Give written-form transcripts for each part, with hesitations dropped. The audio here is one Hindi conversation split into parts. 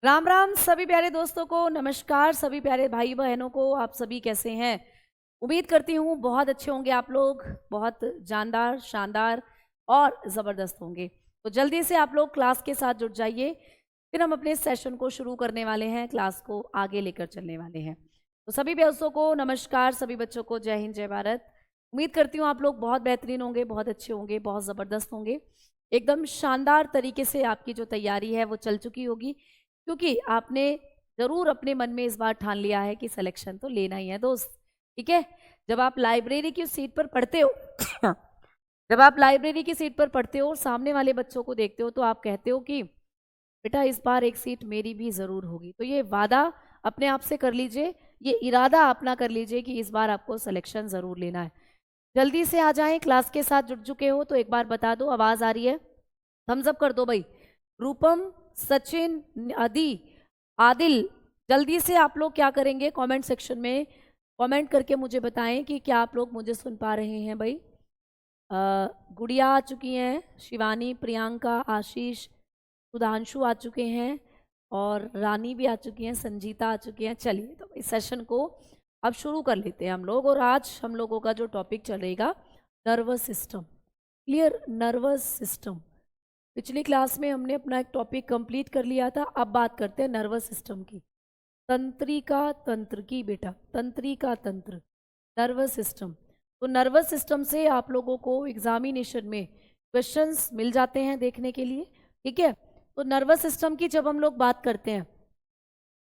राम राम सभी प्यारे दोस्तों को, नमस्कार सभी प्यारे भाई बहनों को। आप सभी कैसे हैं? उम्मीद करती हूँ बहुत अच्छे होंगे आप लोग, बहुत जानदार, शानदार और ज़बरदस्त होंगे। तो जल्दी से आप लोग क्लास के साथ जुड़ जाइए, फिर हम अपने सेशन को शुरू करने वाले हैं, क्लास को आगे लेकर चलने वाले हैं। तो सभी दोस्तों को नमस्कार, सभी बच्चों को जय हिंद जय भारत। उम्मीद करती हूँ आप लोग बहुत बेहतरीन होंगे, बहुत अच्छे होंगे, बहुत ज़बरदस्त होंगे। एकदम शानदार तरीके से आपकी जो तैयारी है वो चल चुकी होगी, क्योंकि आपने ज़रूर अपने मन में इस बार ठान लिया है कि सिलेक्शन तो लेना ही है दोस्त। ठीक है, जब आप लाइब्रेरी की सीट पर पढ़ते हो जब आप लाइब्रेरी की सीट पर पढ़ते हो और सामने वाले बच्चों को देखते हो तो आप कहते हो कि बेटा इस बार एक सीट मेरी भी ज़रूर होगी। तो ये वादा अपने आप से कर लीजिए, ये इरादा अपना कर लीजिए कि इस बार आपको सिलेक्शन ज़रूर लेना है। जल्दी से आ जाएं, क्लास के साथ जुड़ चुके हो तो एक बार बता दो, आवाज़ आ रही है? थम्स अप कर दो भाई। रूपम, सचिन, आदि, आदिल, जल्दी से आप लोग क्या करेंगे, कमेंट सेक्शन में कमेंट करके मुझे बताएं कि क्या आप लोग मुझे सुन पा रहे हैं भाई। गुड़िया आ चुकी हैं, शिवानी, प्रियंका, आशीष, सुधांशु आ चुके हैं और रानी भी आ चुकी हैं, संजीता आ चुकी हैं। चलिए तो इस सेशन को अब शुरू कर लेते हैं हम लोग। और आज हम लोगों का जो टॉपिक चलेगा, nervous system. Clear? Nervous system. पिछली क्लास में हमने अपना एक टॉपिक कंप्लीट कर लिया था, अब बात करते हैं नर्वस सिस्टम की। तंत्रिका तंत्र की बेटा, तंत्रिका तंत्र, नर्वस सिस्टम। तो नर्वस सिस्टम से आप लोगों को एग्जामिनेशन में क्वेश्चंस मिल जाते हैं देखने के लिए। ठीक है, तो नर्वस सिस्टम की जब हम लोग बात करते हैं,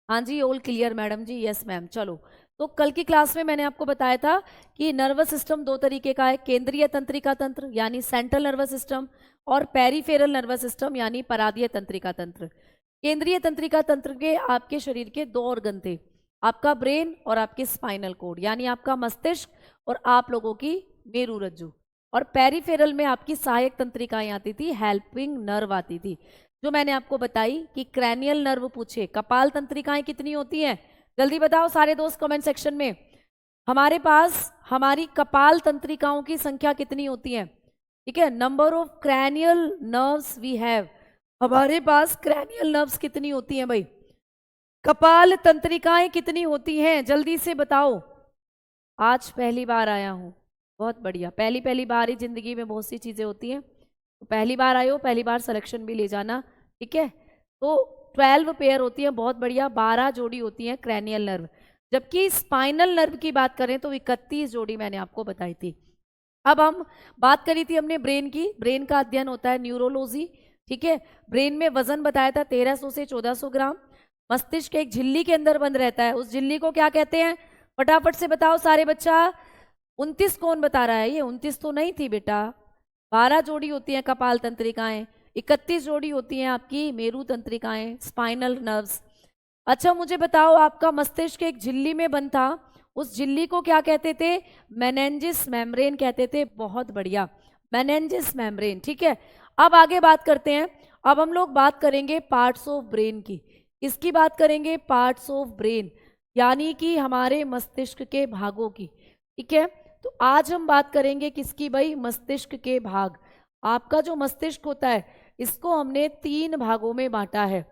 हाँ जी, ऑल क्लियर मैडम जी, यस मैम। चलो, तो कल की क्लास में मैंने आपको बताया था कि नर्वस सिस्टम दो तरीके का है, केंद्रीय तंत्रिका तंत्र यानी सेंट्रल नर्वस सिस्टम और पेरिफेरल नर्वस सिस्टम यानी परादीय तंत्रिका तंत्र। केंद्रीय तंत्रिका तंत्र के आपके शरीर के दो ऑर्गन थे, आपका ब्रेन और आपके स्पाइनल कोड यानी आपका मस्तिष्क और आप लोगों की मेरुरज्जु। और पेरिफेरल में आपकी सहायक तंत्रिकाएं आती थी, हेल्पिंग नर्व आती थी, जो मैंने आपको बताई कि क्रैनियल नर्व पूछे। कपाल तंत्रिकाएं कितनी होती हैं? जल्दी बताओ सारे दोस्त कमेंट सेक्शन में। हमारे पास हमारी कपाल तंत्रिकाओं की संख्या कितनी होती है? ठीक है, number of cranial nerves we have. हमारे पास क्रैनियल नर्व्स कितनी होती हैं भाई? कपाल तंत्रिकाएं कितनी होती हैं? जल्दी से बताओ। आज पहली बार आया हूं, बहुत बढ़िया। पहली पहली बार ही जिंदगी में बहुत सी चीजें होती हैं, तो पहली बार आए हो, पहली बार सिलेक्शन भी ले जाना। ठीक है, तो 12 पेयर होती है, बहुत बढ़िया। 12 जोड़ी होती है क्रैनियल नर्व, जबकि स्पाइनल नर्व की बात करें तो 31 जोड़ी मैंने आपको बताई थी। अब हम बात करी थी हमने ब्रेन की, ब्रेन का अध्ययन होता है न्यूरोलॉजी। ठीक है, ब्रेन में वजन बताया था 1300 से 1400 ग्राम। मस्तिष्क एक झिल्ली के अंदर बंद रहता है, उस झिल्ली को क्या कहते हैं? फटाफट से बताओ सारे बच्चा। 29 कौन बता रहा है? ये 29 तो नहीं थी बेटा, 12 जोड़ी होती हैं कपाल तंत्रिकाएं, 31 जोड़ी होती हैं आपकी मेरु तंत्रिकाएं, स्पाइनल नर्व्स। अच्छा मुझे बताओ, आपका मस्तिष्क एक झिल्ली में बंद था, उस झिल्ली को क्या कहते थे? मेनेंजिस मेम्ब्रेन कहते थे। बहुत बढ़िया, मेनेंजिस मेम्ब्रेन। ठीक है, अब आगे बात करते हैं। अब हम लोग बात करेंगे पार्ट्स ऑफ ब्रेन की। इसकी बात करेंगे पार्ट्स ऑफ ब्रेन, यानी कि हमारे मस्तिष्क के भागों की। ठीक है, तो आज हम बात करेंगे किसकी भाई? मस्तिष्क के भाग। आपका जो मस्तिष्क होता है इसको हमने 3 भागों में बांटा है।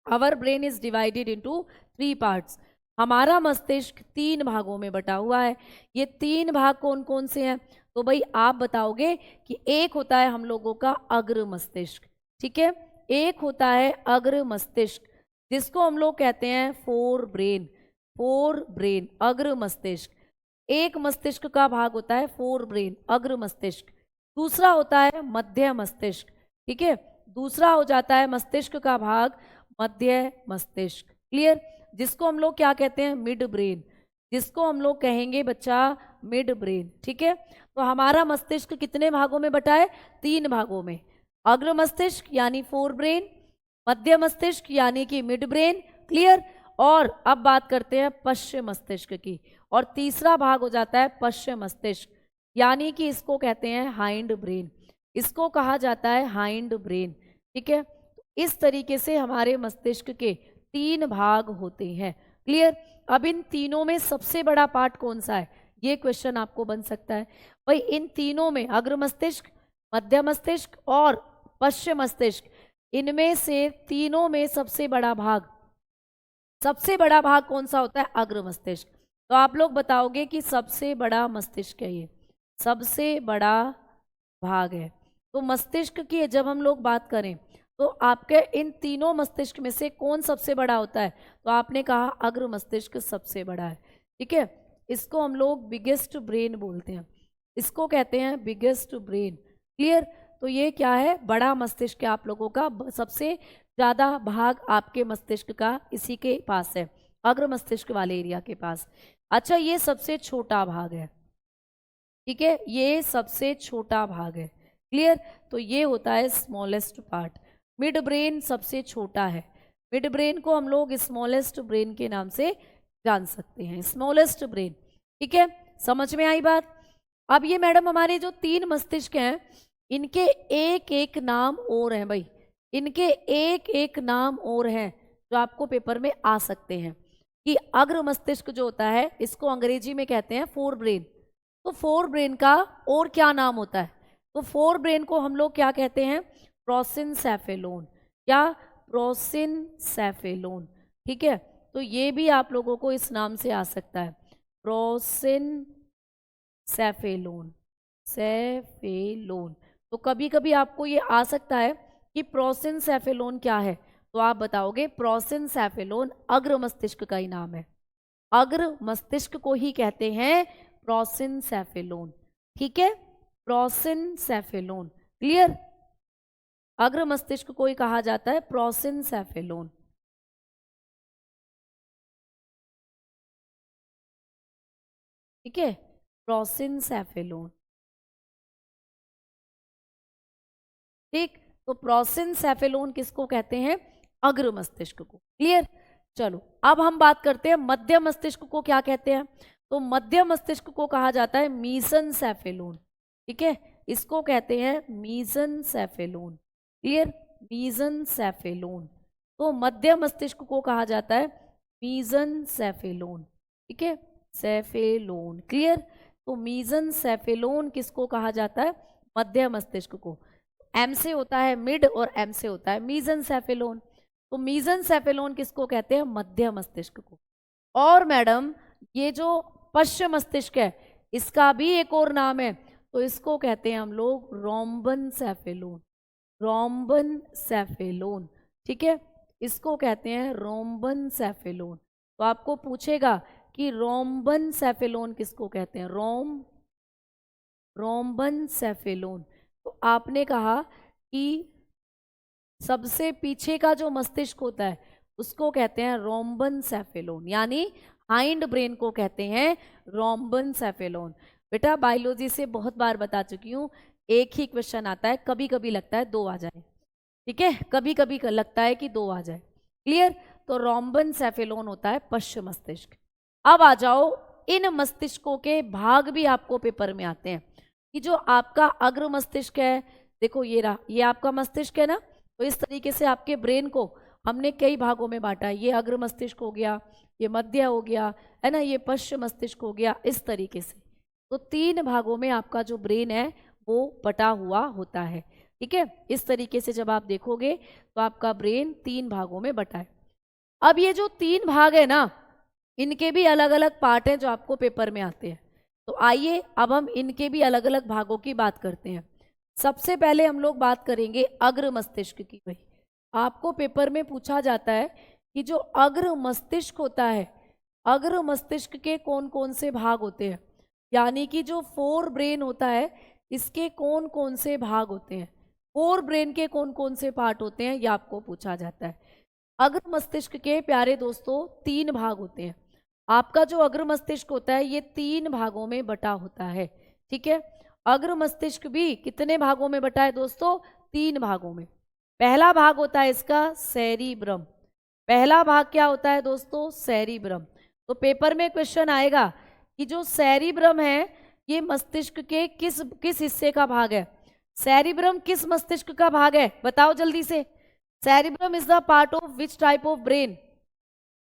Our brain is divided into 3 parts. हमारा मस्तिष्क 3 भागों में बटा हुआ है। ये 3 भाग कौन कौन से हैं? तो भाई आप बताओगे कि एक होता है हम लोगों का अग्र मस्तिष्क। ठीक है, एक होता है अग्र मस्तिष्क, जिसको हम लोग कहते हैं फोर ब्रेन। फोर ब्रेन, अग्र मस्तिष्क। एक मस्तिष्क का भाग होता है फोर ब्रेन, अग्र मस्तिष्क। दूसरा होता है मध्य मस्तिष्क। ठीक है, दूसरा हो जाता है मस्तिष्क का भाग मध्य मस्तिष्क। क्लियर? जिसको हम लोग क्या कहते हैं? मिड ब्रेन, जिसको हम लोग कहेंगे बच्चा मिड ब्रेन। ठीक है, तो हमारा मस्तिष्क कितने भागों में बटा है? 3 भागों में। अग्र मस्तिष्क यानी फोर ब्रेन, मध्य मस्तिष्क यानी कि मिड ब्रेन। क्लियर? और अब बात करते हैं पश्चिम मस्तिष्क की, और तीसरा भाग हो जाता है पश्चिम मस्तिष्क, यानी कि इसको कहते हैं हाइंड ब्रेन। इसको कहा जाता है हाइंड ब्रेन। ठीक है, इस तरीके से हमारे मस्तिष्क के 3 भाग होते हैं। क्लियर? अब इन तीनों में सबसे बड़ा पार्ट कौन सा है? ये क्वेश्चन आपको बन सकता है भाई। इन तीनों में अग्र मस्तिष्क, मध्य मस्तिष्क और पश्चिम मस्तिष्क, इनमें से तीनों में सबसे बड़ा भाग सबसे बड़ा भाग कौन सा होता है? अग्र मस्तिष्क। तो आप लोग बताओगे कि सबसे बड़ा मस्तिष्क है, ये सबसे बड़ा भाग है। तो मस्तिष्क की जब हम लोग बात करें तो आपके इन तीनों मस्तिष्क में से कौन सबसे बड़ा होता है? तो आपने कहा अग्र मस्तिष्क सबसे बड़ा है, ठीक है। इसको हम लोग बिगेस्ट ब्रेन बोलते हैं, इसको कहते हैं बिगेस्ट ब्रेन। क्लियर? तो ये क्या है? बड़ा मस्तिष्क आप लोगों का, सबसे ज़्यादा भाग आपके मस्तिष्क का इसी के पास है, अग्र मस्तिष्क वाले एरिया के पास। अच्छा, ये सबसे छोटा भाग है, ठीक है, ये सबसे छोटा भाग है। क्लियर? तो ये होता है स्मॉलेस्ट पार्ट। मिड ब्रेन सबसे छोटा है, मिड ब्रेन को हम लोग स्मॉलेस्ट ब्रेन के नाम से जान सकते हैं, स्मॉलेस्ट ब्रेन। ठीक है, समझ में आई बात? अब ये मैडम हमारे जो तीन मस्तिष्क हैं, इनके एक एक नाम और हैं भाई, इनके एक एक नाम और हैं जो आपको पेपर में आ सकते हैं। कि अग्र मस्तिष्क जो होता है इसको अंग्रेजी में कहते हैं फोर ब्रेन। तो फोर ब्रेन का और क्या नाम होता है? तो फोर ब्रेन को हम लोग क्या कहते हैं? प्रोसिनसेफेलोन, या प्रोसिनसेफेलोन। ठीक है, तो ये भी आप लोगों को इस नाम से आ सकता है, प्रोसिनसेफेलोन, सेफेलोन। तो कभी कभी आपको ये आ सकता है कि प्रोसिनसेफेलोन क्या है, तो आप बताओगे प्रोसिनसेफेलोन अग्र मस्तिष्क का ही नाम है, अग्र मस्तिष्क को ही कहते हैं प्रोसिनसेफेलोन। ठीक है, प्रोसिनसेफेलोन। क्लियर? अग्र मस्तिष्क को ही कहा जाता है प्रोसिनसेफेलोन। ठीक है, प्रोसिनसेफेलोन। ठीक, तो प्रोसिनसेफेलोन किसको कहते हैं? अग्र मस्तिष्क को। क्लियर? चलो अब हम बात करते हैं मध्य मस्तिष्क को क्या कहते हैं। तो मध्य मस्तिष्क को कहा जाता है मीजनसेफेलोन। ठीक है, इसको कहते हैं मीजनसेफेलोन। क्लियर? मीजनसेफेलोन। तो मध्य मस्तिष्क को कहा जाता है मीजनसेफेलोन। ठीक है, सेफेलोन। क्लियर? तो मीजनसेफेलोन किसको कहा जाता है? मध्य मस्तिष्क को। एम से होता है मिड और एम से होता है मीजनसेफेलोन। तो मीजनसेफेलोन किसको कहते हैं? मध्य मस्तिष्क को। और मैडम ये जो पश्चिम मस्तिष्क है इसका भी एक और नाम है, तो इसको कहते हैं हम लोग रोम्बनसेफेलोन, रोम्बनसेफेलोन। ठीक है, इसको कहते हैं रोम्बनसेफेलोन। तो आपको पूछेगा कि रोम्बनसेफेलोन किसको कहते हैं? रोम्बनसेफेलोन। तो आपने कहा कि सबसे पीछे का जो मस्तिष्क होता है उसको कहते हैं रोम्बनसेफेलोन, यानी हाइंड ब्रेन को कहते हैं रोम्बनसेफेलोन। बेटा बायोलॉजी से बहुत बार बता चुकी हूँ, एक ही क्वेश्चन आता है, कभी कभी लगता है दो आ जाए। ठीक है, कभी कभी लगता है कि दो आ जाए। क्लियर? तो रोम्बनसेफेलोन होता है पश्चिम मस्तिष्क। अब आ जाओ, इन मस्तिष्कों के भाग भी आपको पेपर में आते हैं कि जो आपका अग्र मस्तिष्क है, देखो ये रहा, ये आपका मस्तिष्क है ना, तो इस तरीके से आपके ब्रेन को हमने कई भागों में बांटा है। ये अग्र मस्तिष्क हो गया, ये मध्य हो गया, है ना, ये पश्चिम मस्तिष्क हो गया, इस तरीके से। तो तीन भागों में आपका जो ब्रेन है वो बटा हुआ होता है। ठीक है, इस तरीके से जब आप देखोगे तो आपका ब्रेन तीन भागों में बटा है। अब ये जो तीन भाग है ना, इनके भी अलग अलग पार्ट हैं जो आपको पेपर में आते हैं। तो आइए अब हम इनके भी अलग अलग भागों की बात करते हैं। सबसे पहले हम लोग बात करेंगे अग्र मस्तिष्क की। भाई आपको पेपर में पूछा जाता है कि जो अग्र मस्तिष्क होता है, अग्र मस्तिष्क के कौन कौन से भाग होते हैं, यानी कि जो फोर ब्रेन होता है इसके कौन कौन से भाग होते हैं, फोर ब्रेन के कौन कौन से पार्ट होते हैं, ये आपको पूछा जाता है। अग्र मस्तिष्क के प्यारे दोस्तों तीन भाग होते हैं। आपका जो अग्र मस्तिष्क होता है ये तीन भागों में बटा होता है। ठीक है, अग्र मस्तिष्क भी कितने भागों में बटा है दोस्तों? तीन भागों में। पहला भाग होता है इसका सेरिब्रम। पहला भाग क्या होता है दोस्तों? सेरिब्रम। तो पेपर में क्वेश्चन आएगा कि जो सेरिब्रम है ये मस्तिष्क के किस किस हिस्से का भाग है? सेरिब्रम किस मस्तिष्क का भाग है? बताओ जल्दी से। Cerebrum is the part of which type of brain?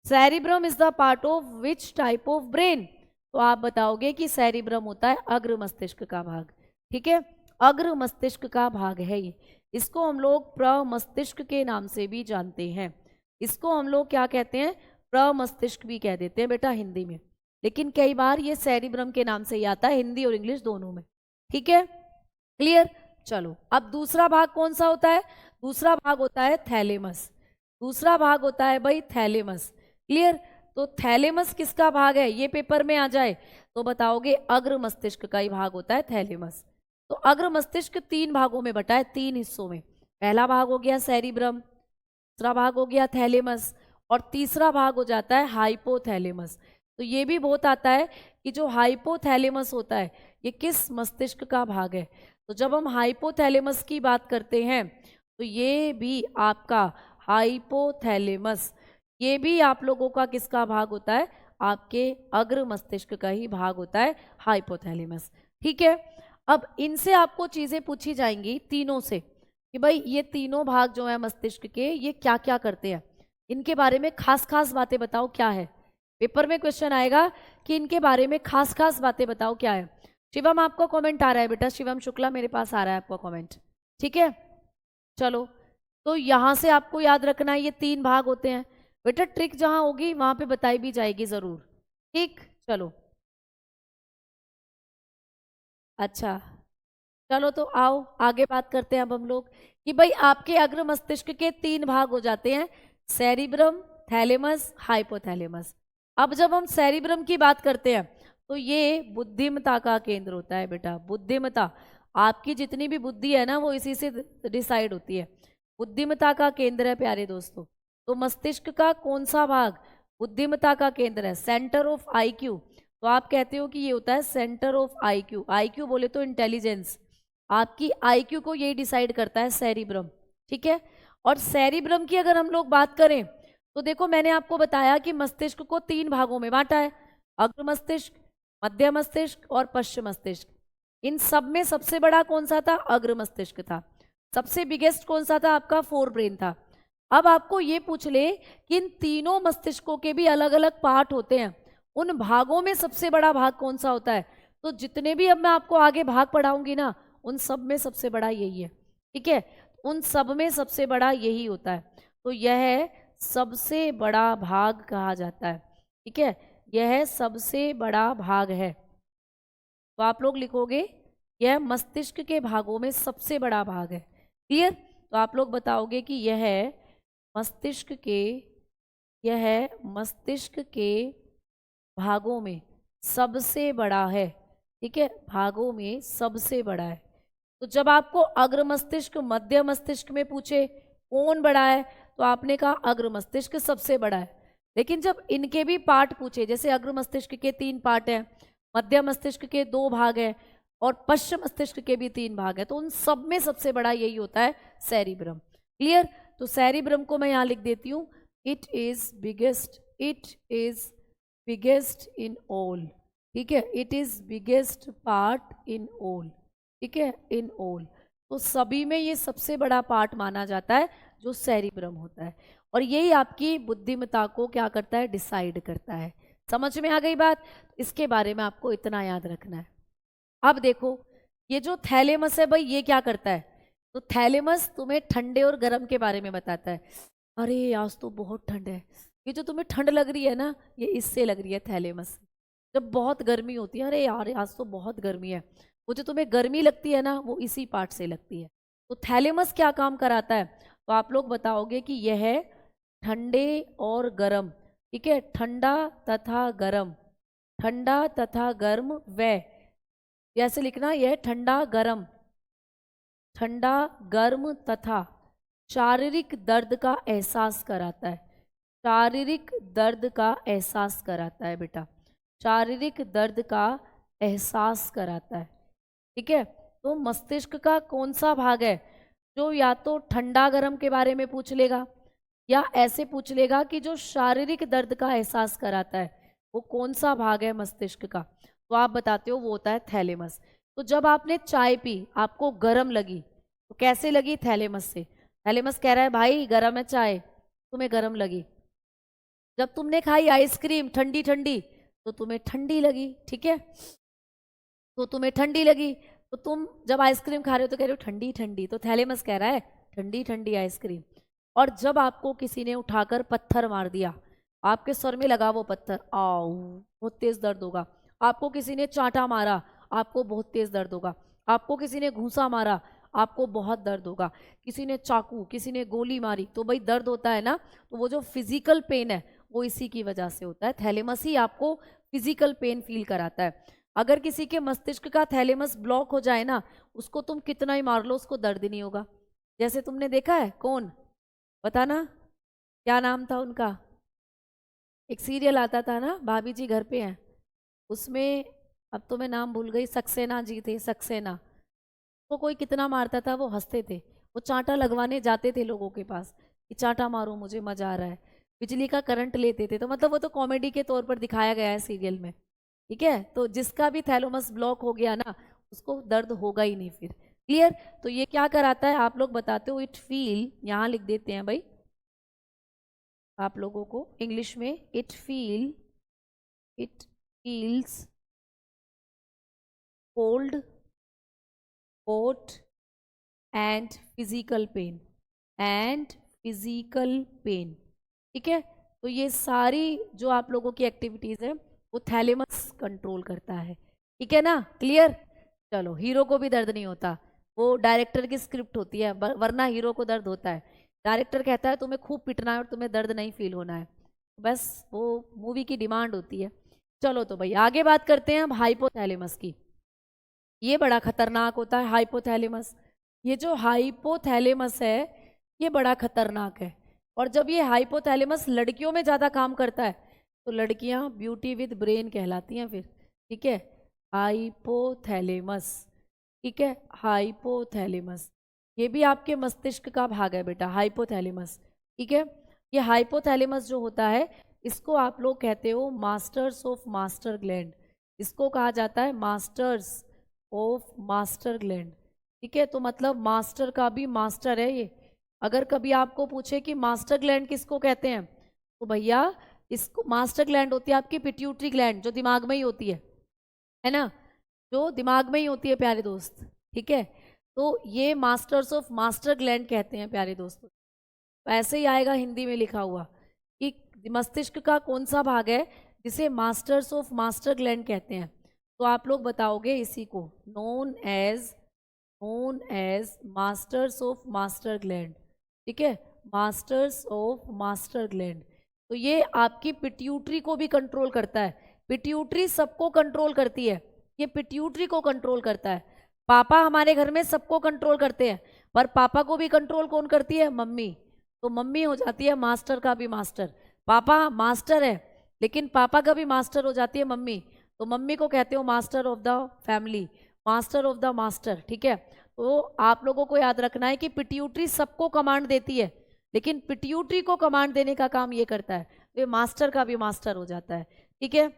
Cerebrum is the part of which type of brain? तो आप बताओगे कि सेरिब्रम होता है अग्र मस्तिष्क का भाग। ठीक है, अग्र मस्तिष्क का भाग है ये। इसको हम लोग प्रमस्तिष्क के नाम से भी जानते हैं। इसको हम लोग क्या कहते हैं? प्रमस्तिष्क भी कह देते हैं बेटा हिंदी में, लेकिन कई बार ये सेरिब्रम के नाम से ही आता है हिंदी और इंग्लिश दोनों में। ठीक है, क्लियर। चलो अब दूसरा भाग कौन सा होता है? दूसरा भाग होता है थैलेमस। दूसरा भाग होता है भाई थैलेमस। क्लियर। तो थैलेमस किसका भाग है? ये पेपर में आ जाए तो बताओगे अग्र मस्तिष्क का ही भाग होता है थैलेमस। तो अग्र मस्तिष्क 3 भागों में बटा है, 3 हिस्सों में। पहला भाग हो गया सेरिब्रम, दूसरा भाग हो गया थैलेमस, और तीसरा भाग हो जाता है हाइपोथैलेमस। तो ये भी बहुत आता है कि जो हाइपोथैलेमस होता है ये किस मस्तिष्क का भाग है। तो जब हम हाइपोथैलेमस की बात करते हैं तो ये भी आपका हाइपोथैलेमस, ये भी आप लोगों का किसका भाग होता है? आपके अग्र मस्तिष्क का ही भाग होता है हाइपोथैलेमस। ठीक है, अब इनसे आपको चीजें पूछी जाएंगी तीनों से कि भाई ये तीनों भाग जो है मस्तिष्क के ये क्या क्या करते हैं, इनके बारे में खास खास बातें बताओ क्या है। पेपर में क्वेश्चन आएगा कि इनके बारे में खास खास बातें बताओ क्या है। शिवम आपको कमेंट आ रहा है बेटा, शिवम शुक्ला मेरे पास आ रहा है आपका कमेंट। ठीक है, चलो तो यहां से आपको याद रखना है ये 3 भाग होते हैं बेटा। ट्रिक जहां होगी वहां पे बताई भी जाएगी जरूर। ठीक, चलो अच्छा, चलो तो आओ आगे बात करते हैं अब हम लोग कि भाई आपके अग्र मस्तिष्क के 3 भाग हो जाते हैं, सेरिब्रम, थैलेमस, हाइपोथैलेमस। अब जब हम सेरिब्रम की बात करते हैं तो ये बुद्धिमत्ता का केंद्र होता है बेटा। बुद्धिमत्ता, आपकी जितनी भी बुद्धि है ना वो इसी से डिसाइड होती है। बुद्धिमत्ता का केंद्र है प्यारे दोस्तों। तो मस्तिष्क का कौन सा भाग बुद्धिमत्ता का केंद्र है? Centre of IQ. तो आप कहते हो कि ये होता है सेंटर ऑफ आईक्यू। आईक्यू बोले तो इंटेलिजेंस, आपकी आईक्यू को यही डिसाइड करता है सेरिब्रम। ठीक है, और सेरिब्रम की अगर हम लोग बात करें तो देखो मैंने आपको बताया कि मस्तिष्क को 3 भागों में बांटा है, अग्र मस्तिष्क, मध्य मस्तिष्क और पश्चिम मस्तिष्क। इन सब में सबसे बड़ा कौन सा था? अग्र मस्तिष्क था। सबसे बिगेस्ट कौन सा था? आपका फोर ब्रेन था। अब आपको ये पूछ ले कि इन तीनों मस्तिष्कों के भी अलग अलग पार्ट होते हैं, उन भागों में सबसे बड़ा भाग कौन सा होता है? तो जितने भी अब मैं आपको आगे भाग पढ़ाऊंगी ना उन सब में सबसे बड़ा यही है। ठीक है, उन सब में सबसे बड़ा यही होता है। तो यह सबसे बड़ा भाग कहा जाता है। ठीक है, यह सबसे बड़ा भाग है। तो आप लोग लिखोगे यह मस्तिष्क के भागों में सबसे बड़ा भाग है। क्लियर। तो आप लोग बताओगे कि मस्तिष्क के यह मस्तिष्क के भागों में सबसे बड़ा है। ठीक है, भागों में सबसे बड़ा है। तो जब आपको अग्र मस्तिष्क मध्य मस्तिष्क में पूछे कौन बड़ा है तो आपने कहा अग्र मस्तिष्क सबसे बड़ा है। लेकिन जब इनके भी पार्ट पूछे, जैसे अग्र मस्तिष्क के 3 पार्ट हैं, मध्य मस्तिष्क के 2 भाग हैं और पश्चिम मस्तिष्क के भी 3 भाग हैं, तो उन सब में सबसे बड़ा यही होता है सेरिब्रम। क्लियर। तो सेरिब्रम को मैं यहाँ लिख देती हूँ, it is biggest in all. ठीक है, it is biggest part in all. ठीक है, इन ऑल। तो सभी में ये सबसे बड़ा पार्ट माना जाता है जो सेरिब्रम होता है, और यही आपकी बुद्धिमत्ता को क्या करता है? डिसाइड करता है। समझ में आ गई बात? इसके बारे में आपको इतना याद रखना है। अब देखो ये जो थैलेमस है भाई ये क्या करता है? तो थैलेमस तुम्हें ठंडे और गर्म के बारे में बताता है। अरे आज तो बहुत ठंड है, ये जो तुम्हें ठंड लग रही है ना ये इससे लग रही है थैलेमस। जब बहुत गर्मी होती है, अरे यार आज तो बहुत गर्मी है, वो जो तुम्हें गर्मी लगती है ना वो इसी पार्ट से लगती है। तो थैलेमस क्या काम कराता है? तो आप लोग बताओगे कि यह ठंडे और गर्म, ठीक है, ठंडा तथा गर्म, ठंडा तथा गर्म व, ऐसे लिखना, यह ठंडा गर्म, ठंडा गर्म तथा शारीरिक दर्द का एहसास कराता है। शारीरिक दर्द का एहसास कराता है बेटा, शारीरिक दर्द का एहसास कराता है। ठीक है, तो मस्तिष्क का कौन सा भाग है जो या तो ठंडा गर्म के बारे में पूछ लेगा या ऐसे पूछ लेगा कि जो शारीरिक दर्द का एहसास कराता है वो कौन सा भाग है मस्तिष्क का? तो आप बताते हो वो होता है थैलेमस। तो जब आपने चाय पी आपको गर्म लगी तो कैसे लगी? थैलेमस से। थैलेमस कह रहा है भाई गर्म है चाय, तुम्हें गर्म लगी। जब तुमने खाई आइसक्रीम ठंडी ठंडी तो तुम्हें ठंडी लगी। ठीक है, तो तुम्हें ठंडी लगी, तो तुम जब आइसक्रीम खा रहे हो तो कह रहे हो ठंडी ठंडी, तो थैलेमस कह रहा है ठंडी ठंडी आइसक्रीम। और जब आपको किसी ने उठाकर पत्थर मार दिया, आपके सर में लगा वो पत्थर, आओ, बहुत तेज दर्द होगा। आपको किसी ने चांटा मारा, आपको बहुत तेज दर्द होगा। आपको किसी ने घूंसा मारा, आपको बहुत दर्द होगा। किसी ने चाकू, किसी ने गोली मारी, तो भाई दर्द होता है ना। तो वो जो फिजिकल पेन है वो इसी की वजह से होता है। थैलेमस ही आपको फिजिकल पेन फील कराता है। अगर किसी के मस्तिष्क का थैलेमस ब्लॉक हो जाए ना, उसको तुम कितना ही मार लो उसको दर्द ही नहीं होगा। जैसे तुमने देखा है, कौन बताना, क्या नाम था उनका, एक सीरियल आता था ना, भाभी जी घर पे हैं, उसमें, अब तो मैं नाम भूल गई, सक्सेना जी थे, सक्सेना। तो कोई कितना मारता था वो हंसते थे। वो चांटा लगवाने जाते थे लोगों के पास कि चांटा मारो मुझे मजा आ रहा है, बिजली का करंट लेते थे। तो मतलब वो तो कॉमेडी के तौर पर दिखाया गया है सीरियल में। ठीक है, तो जिसका भी थैलोमस ब्लॉक हो गया ना, उसको दर्द होगा ही नहीं फिर। क्लियर। तो ये क्या कराता है आप लोग बताते हो, इट फील, यहाँ लिख देते हैं भाई आप लोगों को इंग्लिश में, it feels cold, hot and physical pain, and physical pain. ठीक है, तो ये सारी जो आप लोगों की एक्टिविटीज है वो थैलेमस कंट्रोल करता है। ठीक है ना, क्लियर। चलो, हीरो को भी दर्द नहीं होता, वो डायरेक्टर की स्क्रिप्ट होती है, वरना हीरो को दर्द होता है। डायरेक्टर कहता है तुम्हें खूब पिटना है और तुम्हें दर्द नहीं फील होना है, बस वो मूवी की डिमांड होती है। चलो तो भाई आगे बात करते हैं अब हाइपोथैलेमस की। ये बड़ा खतरनाक होता है हाइपोथैलेमस। ये जो हाइपोथैलेमस है ये बड़ा खतरनाक है। और जब ये हाइपोथैलेमस लड़कियों में ज़्यादा काम करता है तो लड़कियां ब्यूटी विद ब्रेन कहलाती हैं फिर। ठीक है, हाइपोथैलेमस। ठीक है, हाइपोथैलेमस ये भी आपके मस्तिष्क का भाग है बेटा, हाइपोथैलेमस। ठीक है, ये हाइपोथैलेमस जो होता है इसको आप लोग कहते हो मास्टर्स ऑफ मास्टर ग्लैंड। इसको कहा जाता है मास्टर्स ऑफ मास्टर ग्लैंड। ठीक है, तो मतलब मास्टर का भी मास्टर है ये। अगर कभी आपको पूछे कि मास्टर ग्लैंड किसको कहते हैं, तो भैया इसको मास्टर ग्लैंड होती है आपकी पिट्यूटरी ग्लैंड, जो दिमाग में ही होती है ना, जो दिमाग में ही होती है प्यारे दोस्त। ठीक है, तो ये मास्टर्स ऑफ मास्टर ग्लैंड कहते हैं प्यारे दोस्तों। तो ऐसे ही आएगा हिंदी में लिखा हुआ कि मस्तिष्क का कौन सा भाग है जिसे मास्टर्स ऑफ मास्टर ग्लैंड कहते हैं। तो आप लोग बताओगे इसी को, known as masters of master gland. ठीक है, मास्टर्स ऑफ मास्टर ग्लैंड। तो ये आपकी पिट्यूटरी को भी कंट्रोल करता है। पिट्यूटरी सबको कंट्रोल करती है, ये पिट्यूटरी को कंट्रोल करता है। पापा हमारे घर में सबको कंट्रोल करते हैं, पर पापा को भी कंट्रोल कौन करती है, मम्मी। तो मम्मी हो जाती है मास्टर का भी मास्टर। पापा मास्टर है लेकिन पापा का भी मास्टर हो जाती है मम्मी, तो मम्मी को कहते हो master of the family, master of the master. ठीक है, तो आप लोगों को याद रखना है कि पिट्यूटरी सबको कमांड देती है, लेकिन पिट्यूटरी को कमांड देने का काम ये करता है, तो ये मास्टर का भी मास्टर हो जाता है। ठीक है,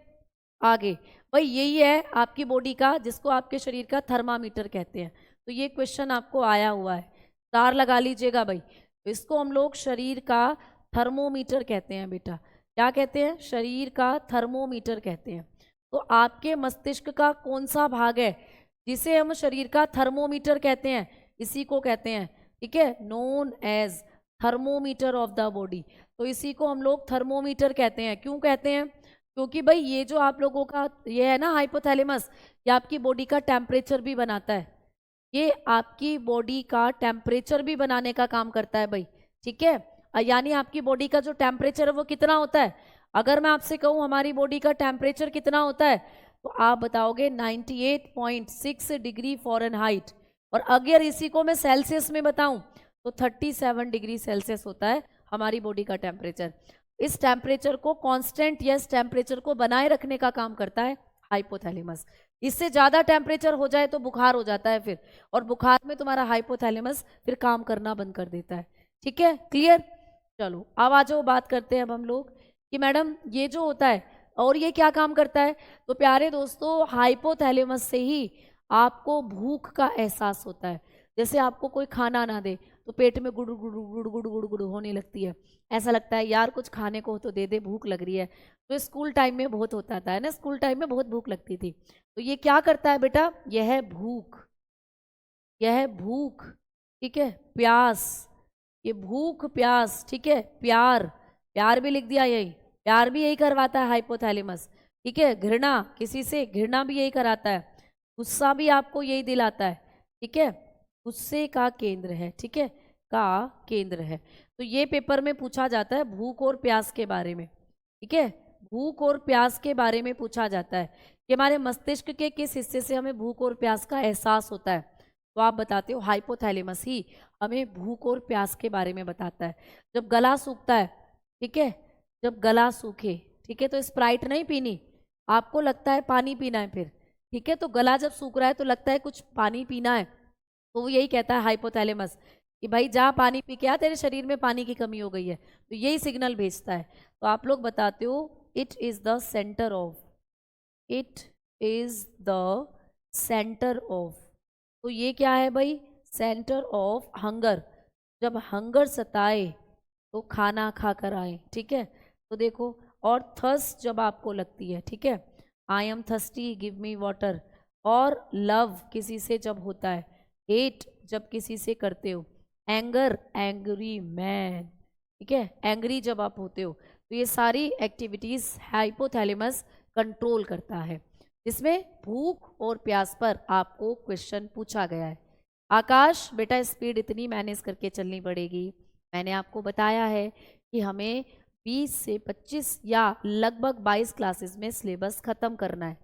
आगे भाई यही है आपकी बॉडी का, जिसको आपके शरीर का थर्मामीटर कहते हैं। तो ये क्वेश्चन आपको आया हुआ है, तार लगा लीजिएगा भाई। तो इसको हम लोग शरीर का थर्मोमीटर कहते हैं बेटा। क्या कहते हैं, शरीर का थर्मोमीटर कहते हैं। तो आपके मस्तिष्क का कौन सा भाग है जिसे हम शरीर का थर्मोमीटर कहते हैं, इसी को कहते हैं। ठीक है, known as thermometer of the body. तो इसी को हम लोग थर्मोमीटर कहते हैं। क्यों कहते हैं, क्योंकि भाई ये जो आप लोगों का ये है ना हाइपोथैलेमस, ये आपकी बॉडी का टेम्परेचर भी बनाता है। ये आपकी बॉडी का टेम्परेचर भी बनाने का काम करता है भाई। ठीक है, यानी आपकी बॉडी का जो टेम्परेचर है वो कितना होता है। अगर मैं आपसे कहूँ हमारी बॉडी का टेम्परेचर कितना होता है, तो आप बताओगे 98.6 डिग्री फ़ारेनहाइट। और अगर इसी को मैं सेल्सियस में बताऊं तो 37 डिग्री सेल्सियस होता है हमारी बॉडी का टेम्परेचर। इस टेम्परेचर को कांस्टेंट या इस टेम्परेचर को बनाए रखने का काम करता है हाइपोथैलेमस। इससे ज़्यादा टेम्परेचर हो जाए तो बुखार हो जाता है फिर, और बुखार में तुम्हारा हाइपोथैलेमस फिर काम करना बंद कर देता है। ठीक है, क्लियर। चलो अब आ जाओ, बात करते हैं अब हम लोग कि मैडम ये जो होता है और ये क्या काम करता है। तो प्यारे दोस्तों, हाइपोथैलेमस से ही आपको भूख का एहसास होता है। जैसे आपको कोई खाना ना दे तो पेट में गुड़ गुड़ गुड़ गुड़ गुड़ गुड़ होने लगती है, ऐसा लगता है यार कुछ खाने को तो दे दे, भूख लग रही है। तो स्कूल टाइम में बहुत होता था है ना, स्कूल टाइम में बहुत भूख लगती थी। तो ये क्या करता है बेटा, यह है भूख, यह है भूख। ठीक है, प्यास, ये भूख प्यास। ठीक है, प्यार, प्यार भी लिख दिया यही, प्यार भी यही करवाता है हाइपोथैलेमस, ठीक है। घृणा, किसी से घृणा भी यही कराता है। गुस्सा भी आपको यही दिलाता है, ठीक है। गुस्से का केंद्र है, ठीक है, का केंद्र है। तो ये पेपर में पूछा जाता है भूख और प्यास के बारे में, ठीक है। भूख और प्यास के बारे में पूछा जाता है कि हमारे मस्तिष्क के किस हिस्से से हमें भूख और प्यास का एहसास होता है। तो आप बताते हो हाइपोथैलेमस ही हमें भूख और प्यास के बारे में बताता है। जब गला सूखता है, ठीक है, जब गला सूखे, ठीक है, तो स्प्राइट नहीं पीनी, आपको लगता है पानी पीना है फिर, ठीक है। तो गला जब सूख रहा है तो लगता है कुछ पानी पीना है, तो वो यही कहता है हाइपोथैलेमस कि भाई जा पानी पी के आ, तेरे शरीर में पानी की कमी हो गई है। तो यही सिग्नल भेजता है। तो आप लोग बताते हो it is the centre of, it is the centre of. तो ये क्या है भाई, सेंटर ऑफ हंगर। जब हंगर सताए तो खाना खा कर आए, ठीक है। तो देखो, और थर्स्ट जब आपको लगती है, ठीक है, I am thirsty give me water. और लव किसी से जब होता है, हेट जब किसी से करते हो, एंगर एंग्री मैन, ठीक है, एंग्री जब आप होते हो, तो ये सारी एक्टिविटीज हाइपोथैलेमस कंट्रोल करता है। जिसमें भूख और प्यास पर आपको क्वेश्चन पूछा गया है। आकाश बेटा स्पीड इतनी मैनेज करके चलनी पड़ेगी। मैंने आपको बताया है कि हमें 20 से 25 या लगभग 22 क्लासेस में सिलेबस खत्म करना है,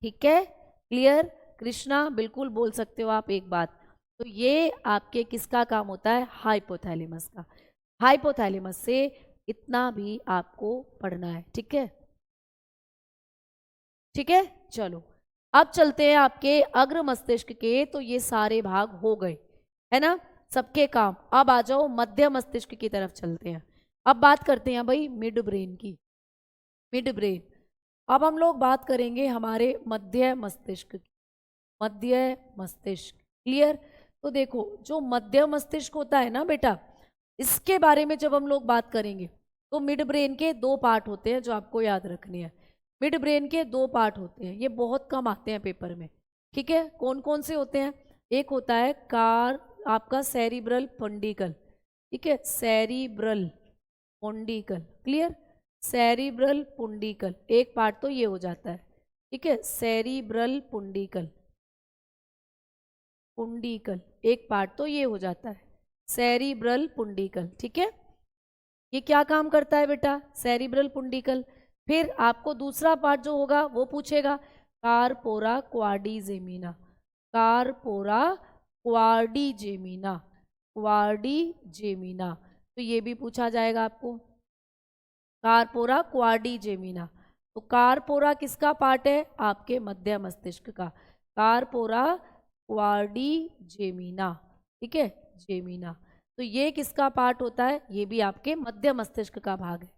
ठीक है। क्लियर कृष्णा, बिल्कुल बोल सकते हो आप एक बात। तो ये आपके किसका काम होता है, हाइपोथैलेमस का। हाइपोथैलेमस से इतना भी आपको पढ़ना है, ठीक है, ठीक है। चलो अब चलते हैं आपके अग्र मस्तिष्क के। तो ये सारे भाग हो गए, है ना, सबके काम। अब आ जाओ मध्य मस्तिष्क की तरफ चलते हैं। अब बात करते हैं भाई मिड ब्रेन की, मिड ब्रेन। अब हम लोग बात करेंगे हमारे मध्य मस्तिष्क की, मध्य मस्तिष्क। क्लियर। तो देखो जो मध्य मस्तिष्क होता है ना बेटा, इसके बारे में जब हम लोग बात करेंगे तो मिड ब्रेन के दो पार्ट होते हैं जो आपको याद रखने हैं। मिड ब्रेन के दो पार्ट होते हैं, ये बहुत कम आते हैं पेपर में, ठीक है। कौन कौन से होते हैं, एक होता है कार आपका सेरिब्रल पंडिकल, ठीक है, सेरिब्रल पुंडिकल। क्लियर, सेरिब्रल पुंडिकल एक पार्ट तो ये हो जाता है, ठीक है, सेरिब्रल पुंडिकल, पुंडिकल एक पार्ट तो ये हो जाता है, सेरिब्रल पुंडिकल, ठीक है। ये क्या काम करता है बेटा, सेरिब्रल पुंडिकल। फिर आपको दूसरा पार्ट जो होगा वो पूछेगा corpora quadrigemina, corpora quadrigemina, quadrigemina. तो ये भी पूछा जाएगा आपको, कार्पोरा क्वाड्रिजेमिना। तो कार्पोरा किसका पार्ट है, आपके मध्य मस्तिष्क का, कार्पोरा क्वाड्रिजेमिना, ठीक है, जेमिना। तो ये किसका पार्ट होता है, ये भी आपके मध्य मस्तिष्क का भाग है,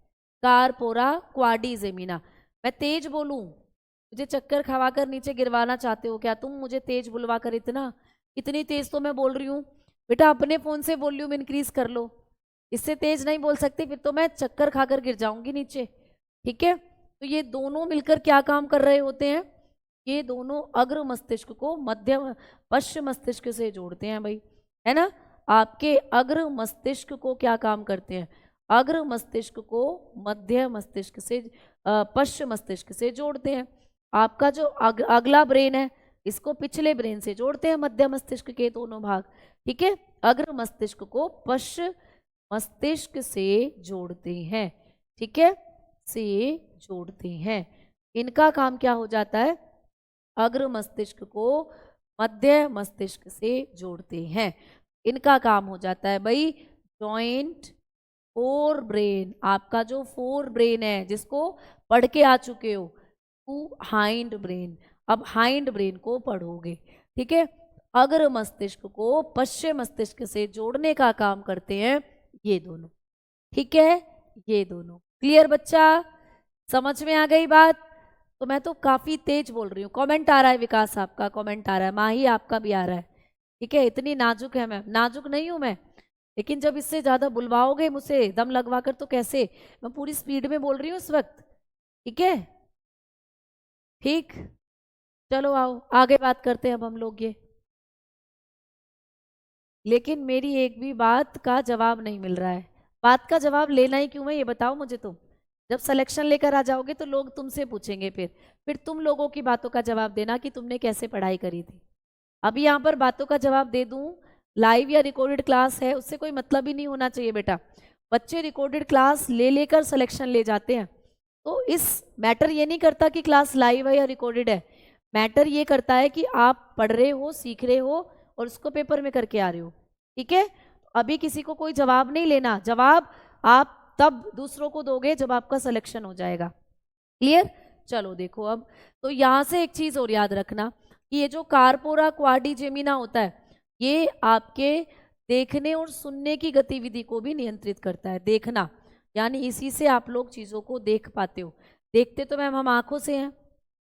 कार्पोरा क्वाड्रिजेमिना। मैं तेज बोलूं, मुझे चक्कर खवाकर नीचे गिरवाना चाहते हो क्या तुम, मुझे तेज बुलवा कर, इतना इतनी तेज तो मैं बोल रही हूँ बेटा, अपने फोन से वॉल्यूम इंक्रीज कर लो, इससे तेज नहीं बोल सकती, फिर तो मैं चक्कर खाकर गिर जाऊंगी नीचे, ठीक है। तो ये दोनों मिलकर क्या काम कर रहे होते हैं, ये दोनों अग्र मस्तिष्क को मध्य पश्चिम मस्तिष्क से जोड़ते हैं भाई, है ना। आपके अग्र मस्तिष्क को क्या काम करते हैं, अग्र मस्तिष्क को मध्य मस्तिष्क से पश्चिम मस्तिष्क से जोड़ते हैं। आपका जो अगला ब्रेन है इसको पिछले ब्रेन से जोड़ते हैं, मध्य मस्तिष्क के दोनों भाग, ठीक है। अग्र मस्तिष्क को पश्चिम मस्तिष्क से जोड़ते हैं, ठीक है, से जोड़ते हैं। इनका काम क्या हो जाता है, अग्र मस्तिष्क को मध्य मस्तिष्क से जोड़ते हैं। इनका काम हो जाता है भाई जॉइंट फोर ब्रेन, आपका जो फोर ब्रेन है जिसको पढ़ के आ चुके हो, टू हाइंड ब्रेन, अब हाइंड ब्रेन को पढ़ोगे, ठीक है। अग्र मस्तिष्क को पश्चिम मस्तिष्क से जोड़ने का काम करते हैं ये दोनों, ठीक है, ये दोनों। क्लियर बच्चा, समझ में आ गई बात। तो मैं तो काफी तेज बोल रही हूँ, कमेंट आ रहा है विकास आपका, कमेंट आ रहा है, माही आपका भी आ रहा है, ठीक है। इतनी नाजुक है मैं, नाजुक नहीं हूं मैं, लेकिन जब इससे ज्यादा बुलवाओगे मुझसे दम लगवा कर तो कैसे, मैं पूरी स्पीड में बोल रही हूँ इस वक्त, ठीक है, ठीक। चलो आओ आगे बात करते हैं अब हम लोग ये। लेकिन मेरी एक भी बात का जवाब नहीं मिल रहा है, बात का जवाब लेना ही क्यों है ये बताओ मुझे तुम, जब सिलेक्शन लेकर आ जाओगे तो लोग तुमसे पूछेंगे, फिर तुम लोगों की बातों का जवाब देना कि तुमने कैसे पढ़ाई करी थी। अभी यहाँ पर बातों का जवाब दे दूं, लाइव या रिकॉर्डेड क्लास है उससे कोई मतलब ही नहीं होना चाहिए बेटा। बच्चे रिकॉर्डेड क्लास ले लेकर सिलेक्शन ले जाते हैं, तो इस मैटर ये नहीं करता कि क्लास लाइव है या रिकॉर्डेड है, मैटर ये करता है कि आप पढ़ रहे हो, सीख रहे हो और उसको पेपर में करके आ रहे हो। ठीक है, अभी किसी को कोई जवाब नहीं लेना, जवाब आप तब दूसरों को दोगे जब आपका सिलेक्शन हो जाएगा। क्लियर? चलो देखो अब, तो यहां से एक चीज और याद रखना कि ये जो कार्पोरा क्वाड्रिजेमिना होता है ये आपके देखने और सुनने की गतिविधि को भी नियंत्रित करता है। देखना यानी इसी से आप लोग चीजों को देख पाते हो। देखते तो मैम हम आंखों से हैं,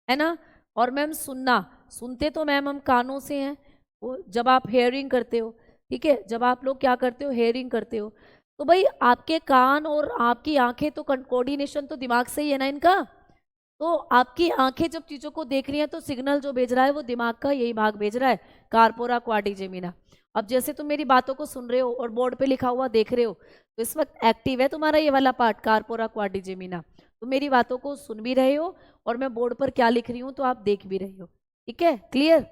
है ना, और मैम सुनना, सुनते तो मैम हम कानों से हैं, वो जब आप हेयरिंग करते हो। ठीक है, जब आप लोग क्या करते हो, हेयरिंग करते हो, तो भाई आपके कान और आपकी आंखें तो कोऑर्डिनेशन तो दिमाग से ही है ना इनका। तो आपकी आंखें जब चीजों को देख रही हैं तो सिग्नल जो भेज रहा है वो दिमाग का यही भाग भेज रहा है, कार्पोरा क्वाड्रिजेमिना। अब जैसे तुम मेरी बातों को सुन रहे हो और बोर्ड पे लिखा हुआ देख रहे हो, तो इस वक्त एक्टिव है तुम्हारा ये वाला पार्ट, कार्पोरा क्वाड्रिजेमिना। तुम मेरी बातों को सुन भी रहे हो और मैं बोर्ड पर क्या लिख रही हूँ तो आप देख भी रहे हो। ठीक है, क्लियर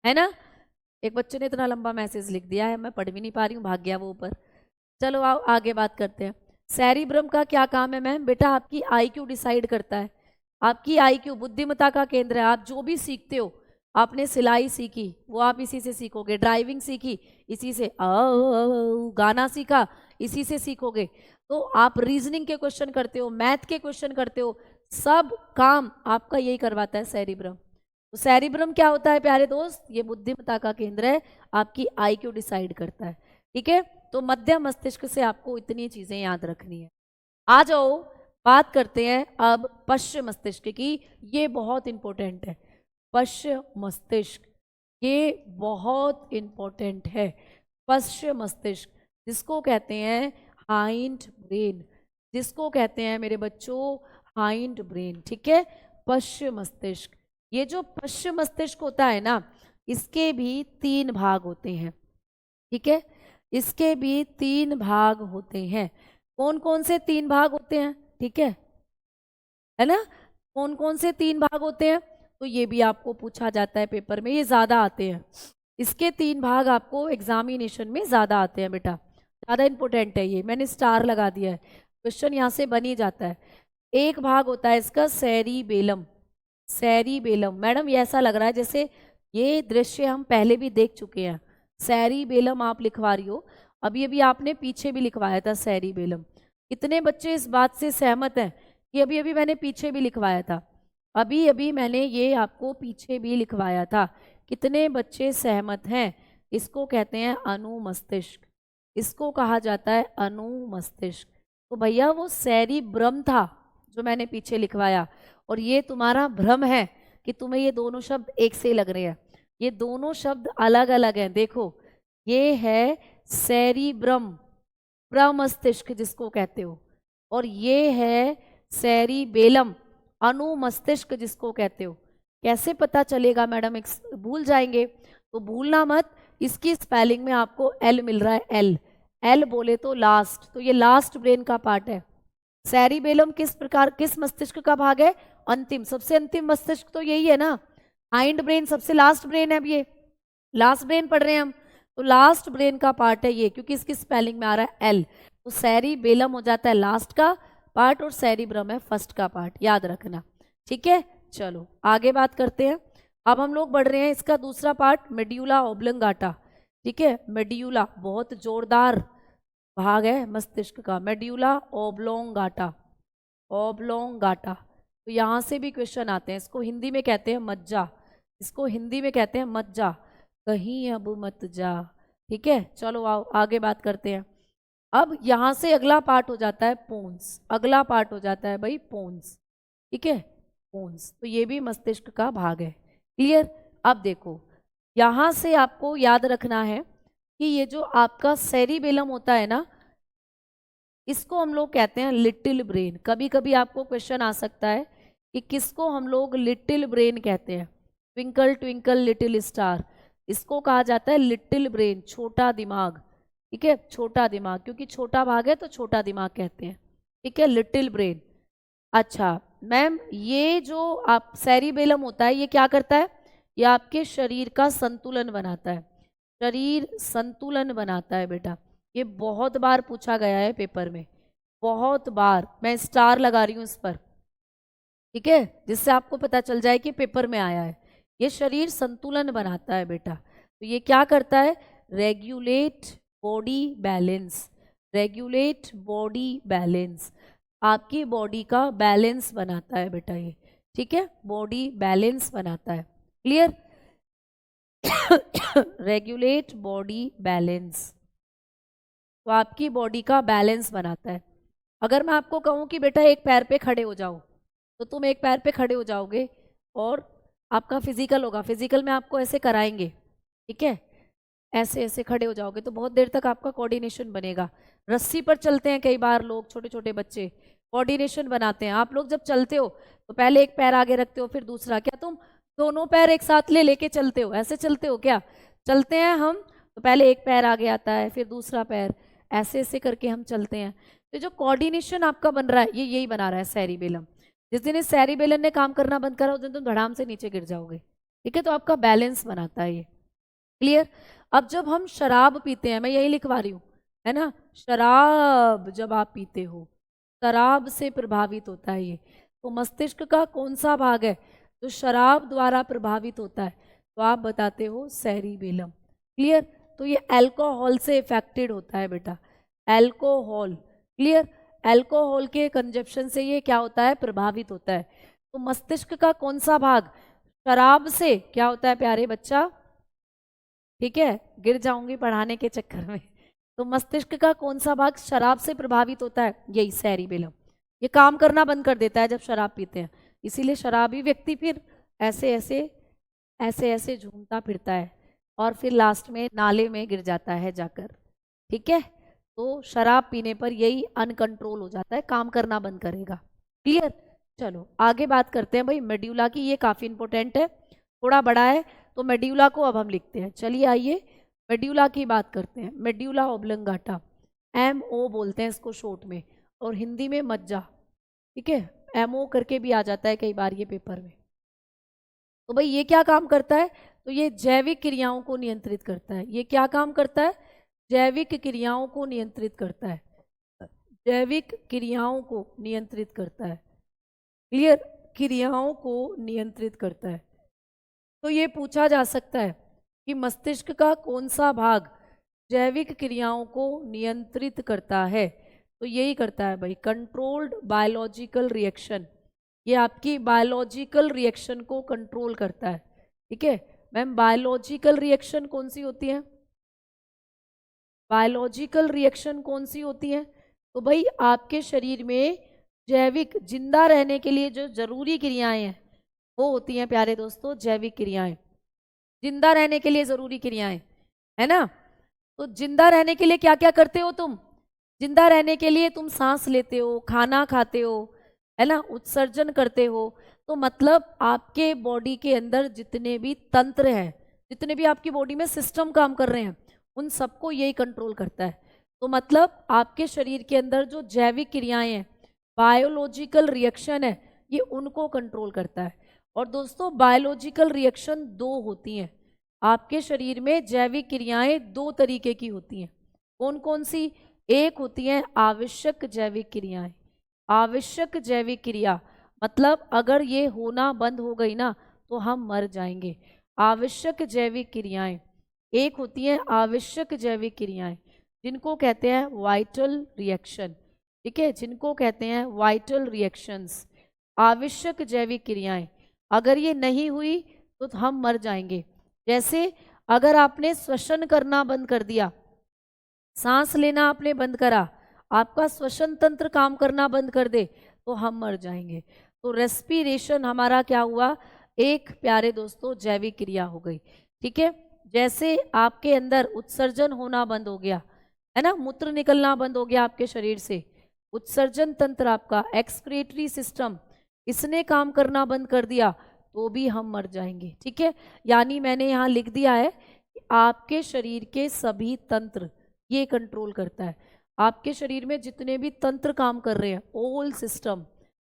है ना? एक बच्चे ने इतना लंबा मैसेज लिख दिया है, मैं पढ़ भी नहीं पा रही हूँ, भाग गया वो ऊपर। चलो आओ आगे बात करते हैं। सेरिब्रम का क्या काम है मैम? बेटा आपकी आईक्यू डिसाइड करता है, आपकी आईक्यू बुद्धिमत्ता का केंद्र है। आप जो भी सीखते हो, आपने सिलाई सीखी वो आप इसी से सीखोगे, ड्राइविंग सीखी इसी से, गाना सीखा इसी से सीखोगे। तो आप रीजनिंग के क्वेश्चन करते हो, मैथ के क्वेश्चन करते हो, सब काम आपका यही करवाता है सेरिब्रम। तो सेरिब्रम क्या होता है प्यारे दोस्त? ये बुद्धिमत्ता का केंद्र है, आपकी आईक्यू डिसाइड करता है। ठीक है, तो मध्य मस्तिष्क से आपको इतनी चीजें याद रखनी है। आ जाओ बात करते हैं अब पश्च मस्तिष्क की, ये बहुत इंपॉर्टेंट है। पश्च मस्तिष्क ये बहुत इंपॉर्टेंट है। पश्च मस्तिष्क जिसको कहते हैं हाइंड ब्रेन, जिसको कहते हैं मेरे बच्चों हाइंड ब्रेन। ठीक है, पश्च मस्तिष्क, ये जो पश्च मस्तिष्क होता है ना, इसके भी 3 भाग होते हैं। ठीक है, इसके भी 3 भाग होते हैं। कौन कौन से 3 भाग होते हैं? ठीक है ना, कौन कौन से 3 भाग होते हैं? तो ये भी आपको पूछा जाता है पेपर में, ये ज्यादा आते हैं। इसके 3 भाग आपको एग्जामिनेशन में ज्यादा आते हैं बेटा, ज्यादा इंपॉर्टेंट है ये, मैंने स्टार लगा दिया है, क्वेश्चन यहाँ से बन ही जाता है। एक भाग होता है इसका सेरिबेलम। सेरिबेलम मैडम ये ऐसा लग रहा है जैसे ये दृश्य हम पहले भी देख चुके हैं। सेरिबेलम आप लिखवा रही हो, अभी अभी आपने पीछे भी लिखवाया था सेरिबेलम। कितने बच्चे इस बात से सहमत हैं कि अभी अभी मैंने पीछे भी लिखवाया था? अभी अभी मैंने ये आपको पीछे भी लिखवाया था। कितने बच्चे सहमत हैं? इसको कहते हैं अनुमस्तिष्क, इसको कहा जाता है अनुमस्तिष्क। तो भैया वो सेरिब्रम था जो मैंने पीछे लिखवाया, और ये तुम्हारा भ्रम है कि तुम्हें ये दोनों शब्द एक से लग रहे हैं, ये दोनों शब्द अलग अलग हैं। देखो ये है सेरिब्रम, प्रमस्तिष्क जिसको कहते हो, और ये है सेरिबेलम, अनुमस्तिष्क जिसको कहते हो। कैसे पता चलेगा मैडम? भूल जाएंगे तो भूलना मत, इसकी स्पेलिंग में आपको एल मिल रहा है, एल, एल बोले तो लास्ट, तो ये लास्ट ब्रेन का पार्ट है। सेरिबेलम किस प्रकार, किस मस्तिष्क का भाग है? अंतिम, सबसे अंतिम मस्तिष्क तो यही है ना, हाइंड ब्रेन सबसे लास्ट ब्रेन है। अब ये लास्ट ब्रेन पढ़ रहे हैं हम, तो लास्ट ब्रेन का पार्ट है ये, क्योंकि इसकी स्पेलिंग में आ रहा है एल। तो सेरिबेलम हो जाता है लास्ट का पार्ट और सेरिब्रम है फर्स्ट का पार्ट, याद रखना। ठीक है, चलो आगे बात करते हैं। अब हम लोग बढ़ रहे हैं इसका दूसरा पार्ट, मेड्यूला ओब्लंगाटा। ठीक है, मेड्यूला बहुत जोरदार भाग है मस्तिष्क का, मेड्यूला ओब्लोंगाटा, ओब्लोंगाटा। तो यहाँ से भी क्वेश्चन आते हैं, इसको हिंदी में कहते हैं मज्जा, इसको हिंदी में कहते हैं मज्जा, कहीं अब मत जा। ठीक है, चलो आओ आगे बात करते हैं। अब यहाँ से अगला पार्ट हो जाता है पोन्स, अगला पार्ट हो जाता है भाई पोन्स। ठीक है, पोन्स, तो ये भी मस्तिष्क का भाग है। क्लियर? अब देखो यहाँ से आपको याद रखना है कि ये जो आपका सेरिबेलम होता है ना, इसको हम लोग कहते हैं लिटिल ब्रेन। कभी कभी आपको क्वेश्चन आ सकता है कि किसको हम लोग लिटिल ब्रेन कहते हैं? ट्विंकल ट्विंकल लिटिल स्टार, इसको कहा जाता है लिटिल ब्रेन, छोटा दिमाग। ठीक है, छोटा दिमाग, क्योंकि छोटा भाग है तो छोटा दिमाग कहते हैं। ठीक है, लिटिल ब्रेन, अच्छा मैम, ये जो आप सेरिबेलम होता है ये क्या करता है? ये आपके शरीर का संतुलन बनाता है, शरीर संतुलन बनाता है बेटा। ये बहुत बार पूछा गया है पेपर में, बहुत बार। मैं स्टार लगा रही हूँ इस पर, ठीक है, जिससे आपको पता चल जाए कि पेपर में आया है। ये शरीर संतुलन बनाता है बेटा। तो ये क्या करता है? Regulate body balance, regulate body balance, आपकी बॉडी का बैलेंस बनाता है बेटा ये, ठीक है, बॉडी बैलेंस बनाता है। क्लियर? रेगुलेट बॉडी बैलेंस, तो आपकी बॉडी का बैलेंस बनाता है। अगर मैं आपको कहूँ कि बेटा एक पैर पे खड़े हो जाओ, तो तुम एक पैर पे खड़े हो जाओगे और आपका फिजिकल होगा, फिजिकल में आपको ऐसे कराएंगे, ठीक है, ऐसे ऐसे खड़े हो जाओगे तो बहुत देर तक आपका कोऑर्डिनेशन बनेगा। रस्सी पर चलते हैं कई बार लोग, छोटे छोटे बच्चे कोऑर्डिनेशन बनाते हैं। आप लोग जब चलते हो तो पहले एक पैर आगे रखते हो फिर दूसरा, क्या तुम दोनों पैर एक साथ लेके चलते हो? ऐसे चलते हो क्या? चलते हैं हम तो पहले एक पैर आगे आता है फिर दूसरा पैर, ऐसे ऐसे करके हम चलते हैं। तो जो कोऑर्डिनेशन आपका बन रहा है ये यही बना रहा है सेरिबेलम। जिस दिन इस सेरिबेलम ने काम करना बंद करा उस दिन तुम धड़ाम से नीचे गिर जाओगे, ठीक है। तो आपका बैलेंस बनाता है ये। क्लियर? अब जब हम शराब पीते हैं, मैं यही लिखवा रही हूँ, है ना, शराब जब आप पीते हो, शराब से प्रभावित होता है ये। तो मस्तिष्क का कौन सा भाग है जो शराब द्वारा प्रभावित होता है? तो आप बताते हो सेरिबेलम। क्लियर? तो ये अल्कोहल से इफेक्टेड होता है बेटा, अल्कोहल। क्लियर? अल्कोहल के कंजप्शन से ये क्या होता है? प्रभावित होता है। तो मस्तिष्क का कौन सा भाग शराब से क्या होता है प्यारे बच्चा? ठीक है, गिर जाऊंगी पढ़ाने के चक्कर में। तो मस्तिष्क का कौन सा भाग शराब से प्रभावित होता है? यही सेरिबेलम। ये काम करना बंद कर देता है जब शराब पीते हैं, इसीलिए शराबी व्यक्ति फिर ऐसे ऐसे ऐसे ऐसे झूमता फिरता है और फिर लास्ट में नाले में गिर जाता है जाकर, ठीक है। तो शराब पीने पर यही अनकंट्रोल हो जाता है, काम करना बंद करेगा। क्लियर? चलो आगे बात करते हैं भाई मेड्यूला की, ये काफ़ी इंपॉर्टेंट है, थोड़ा बड़ा है तो मेड्यूला को अब हम लिखते हैं। चलिए आइए मेड्यूला की बात करते हैं। मेड्यूला ऑब्लंगाटा, MO बोलते हैं इसको शॉर्ट में, और हिंदी में मज्जा, ठीक है, MO करके भी आ जाता है कई बार ये पेपर में। तो भाई ये क्या काम करता है? तो ये जैविक क्रियाओं को नियंत्रित करता है। ये क्या काम करता है? जैविक क्रियाओं को नियंत्रित करता है, जैविक क्रियाओं को नियंत्रित करता है। क्लियर? क्रियाओं को नियंत्रित करता है। तो ये पूछा जा सकता है कि मस्तिष्क का कौन सा भाग जैविक क्रियाओं को नियंत्रित करता है? तो यही करता है भाई कंट्रोल्ड बायोलॉजिकल रिएक्शन, ये आपकी बायोलॉजिकल रिएक्शन को कंट्रोल करता है, ठीक है। मैम बायोलॉजिकल रिएक्शन कौन सी होती है? बायोलॉजिकल रिएक्शन कौन सी होती है? तो भाई आपके शरीर में जैविक जिंदा रहने के लिए जो जरूरी क्रियाएं हैं वो होती हैं प्यारे दोस्तों जैविक क्रियाएं, जिंदा रहने के लिए जरूरी क्रियाएं, है ना। तो जिंदा रहने के लिए क्या क्या करते हो तुम? जिंदा रहने के लिए तुम सांस लेते हो, खाना खाते हो, है ना, उत्सर्जन करते हो। तो मतलब आपके बॉडी के अंदर जितने भी तंत्र हैं, जितने भी आपकी बॉडी में सिस्टम काम कर रहे हैं, उन सबको यही कंट्रोल करता है। तो मतलब आपके शरीर के अंदर जो जैविक क्रियाएं हैं, बायोलॉजिकल रिएक्शन है, ये उनको कंट्रोल करता है। और दोस्तों बायोलॉजिकल रिएक्शन दो होती हैं आपके शरीर में, जैविक क्रियाएं दो तरीके की होती हैं। कौन कौन सी? एक होती है आवश्यक जैविक क्रियाएं, आवश्यक जैविक क्रिया मतलब अगर ये होना बंद हो गई ना तो हम मर जाएंगे। आवश्यक जैविक क्रियाएं एक होती हैं, आवश्यक जैविक क्रियाएं जिनको कहते हैं वाइटल रिएक्शन, ठीक है, जिनको कहते हैं वाइटल रिएक्शंस। आवश्यक जैविक क्रियाएं अगर ये नहीं हुई तो हम मर जाएंगे। जैसे अगर आपने श्वसन करना बंद कर दिया, सांस लेना आपने बंद करा, आपका श्वसन तंत्र काम करना बंद कर दे तो हम मर जाएंगे। तो रेस्पिरेशन हमारा क्या हुआ? एक प्यारे दोस्तों जैविक क्रिया हो गई, ठीक है। जैसे आपके अंदर उत्सर्जन होना बंद हो गया, है ना, मूत्र निकलना बंद हो गया आपके शरीर से, उत्सर्जन तंत्र आपका एक्सक्रीटरी सिस्टम इसने काम करना बंद कर दिया तो भी हम मर जाएंगे, ठीक है। यानी मैंने यहाँ लिख दिया है कि आपके शरीर के सभी तंत्र ये कंट्रोल करता है। आपके शरीर में जितने भी तंत्र काम कर रहे हैं, ऑल सिस्टम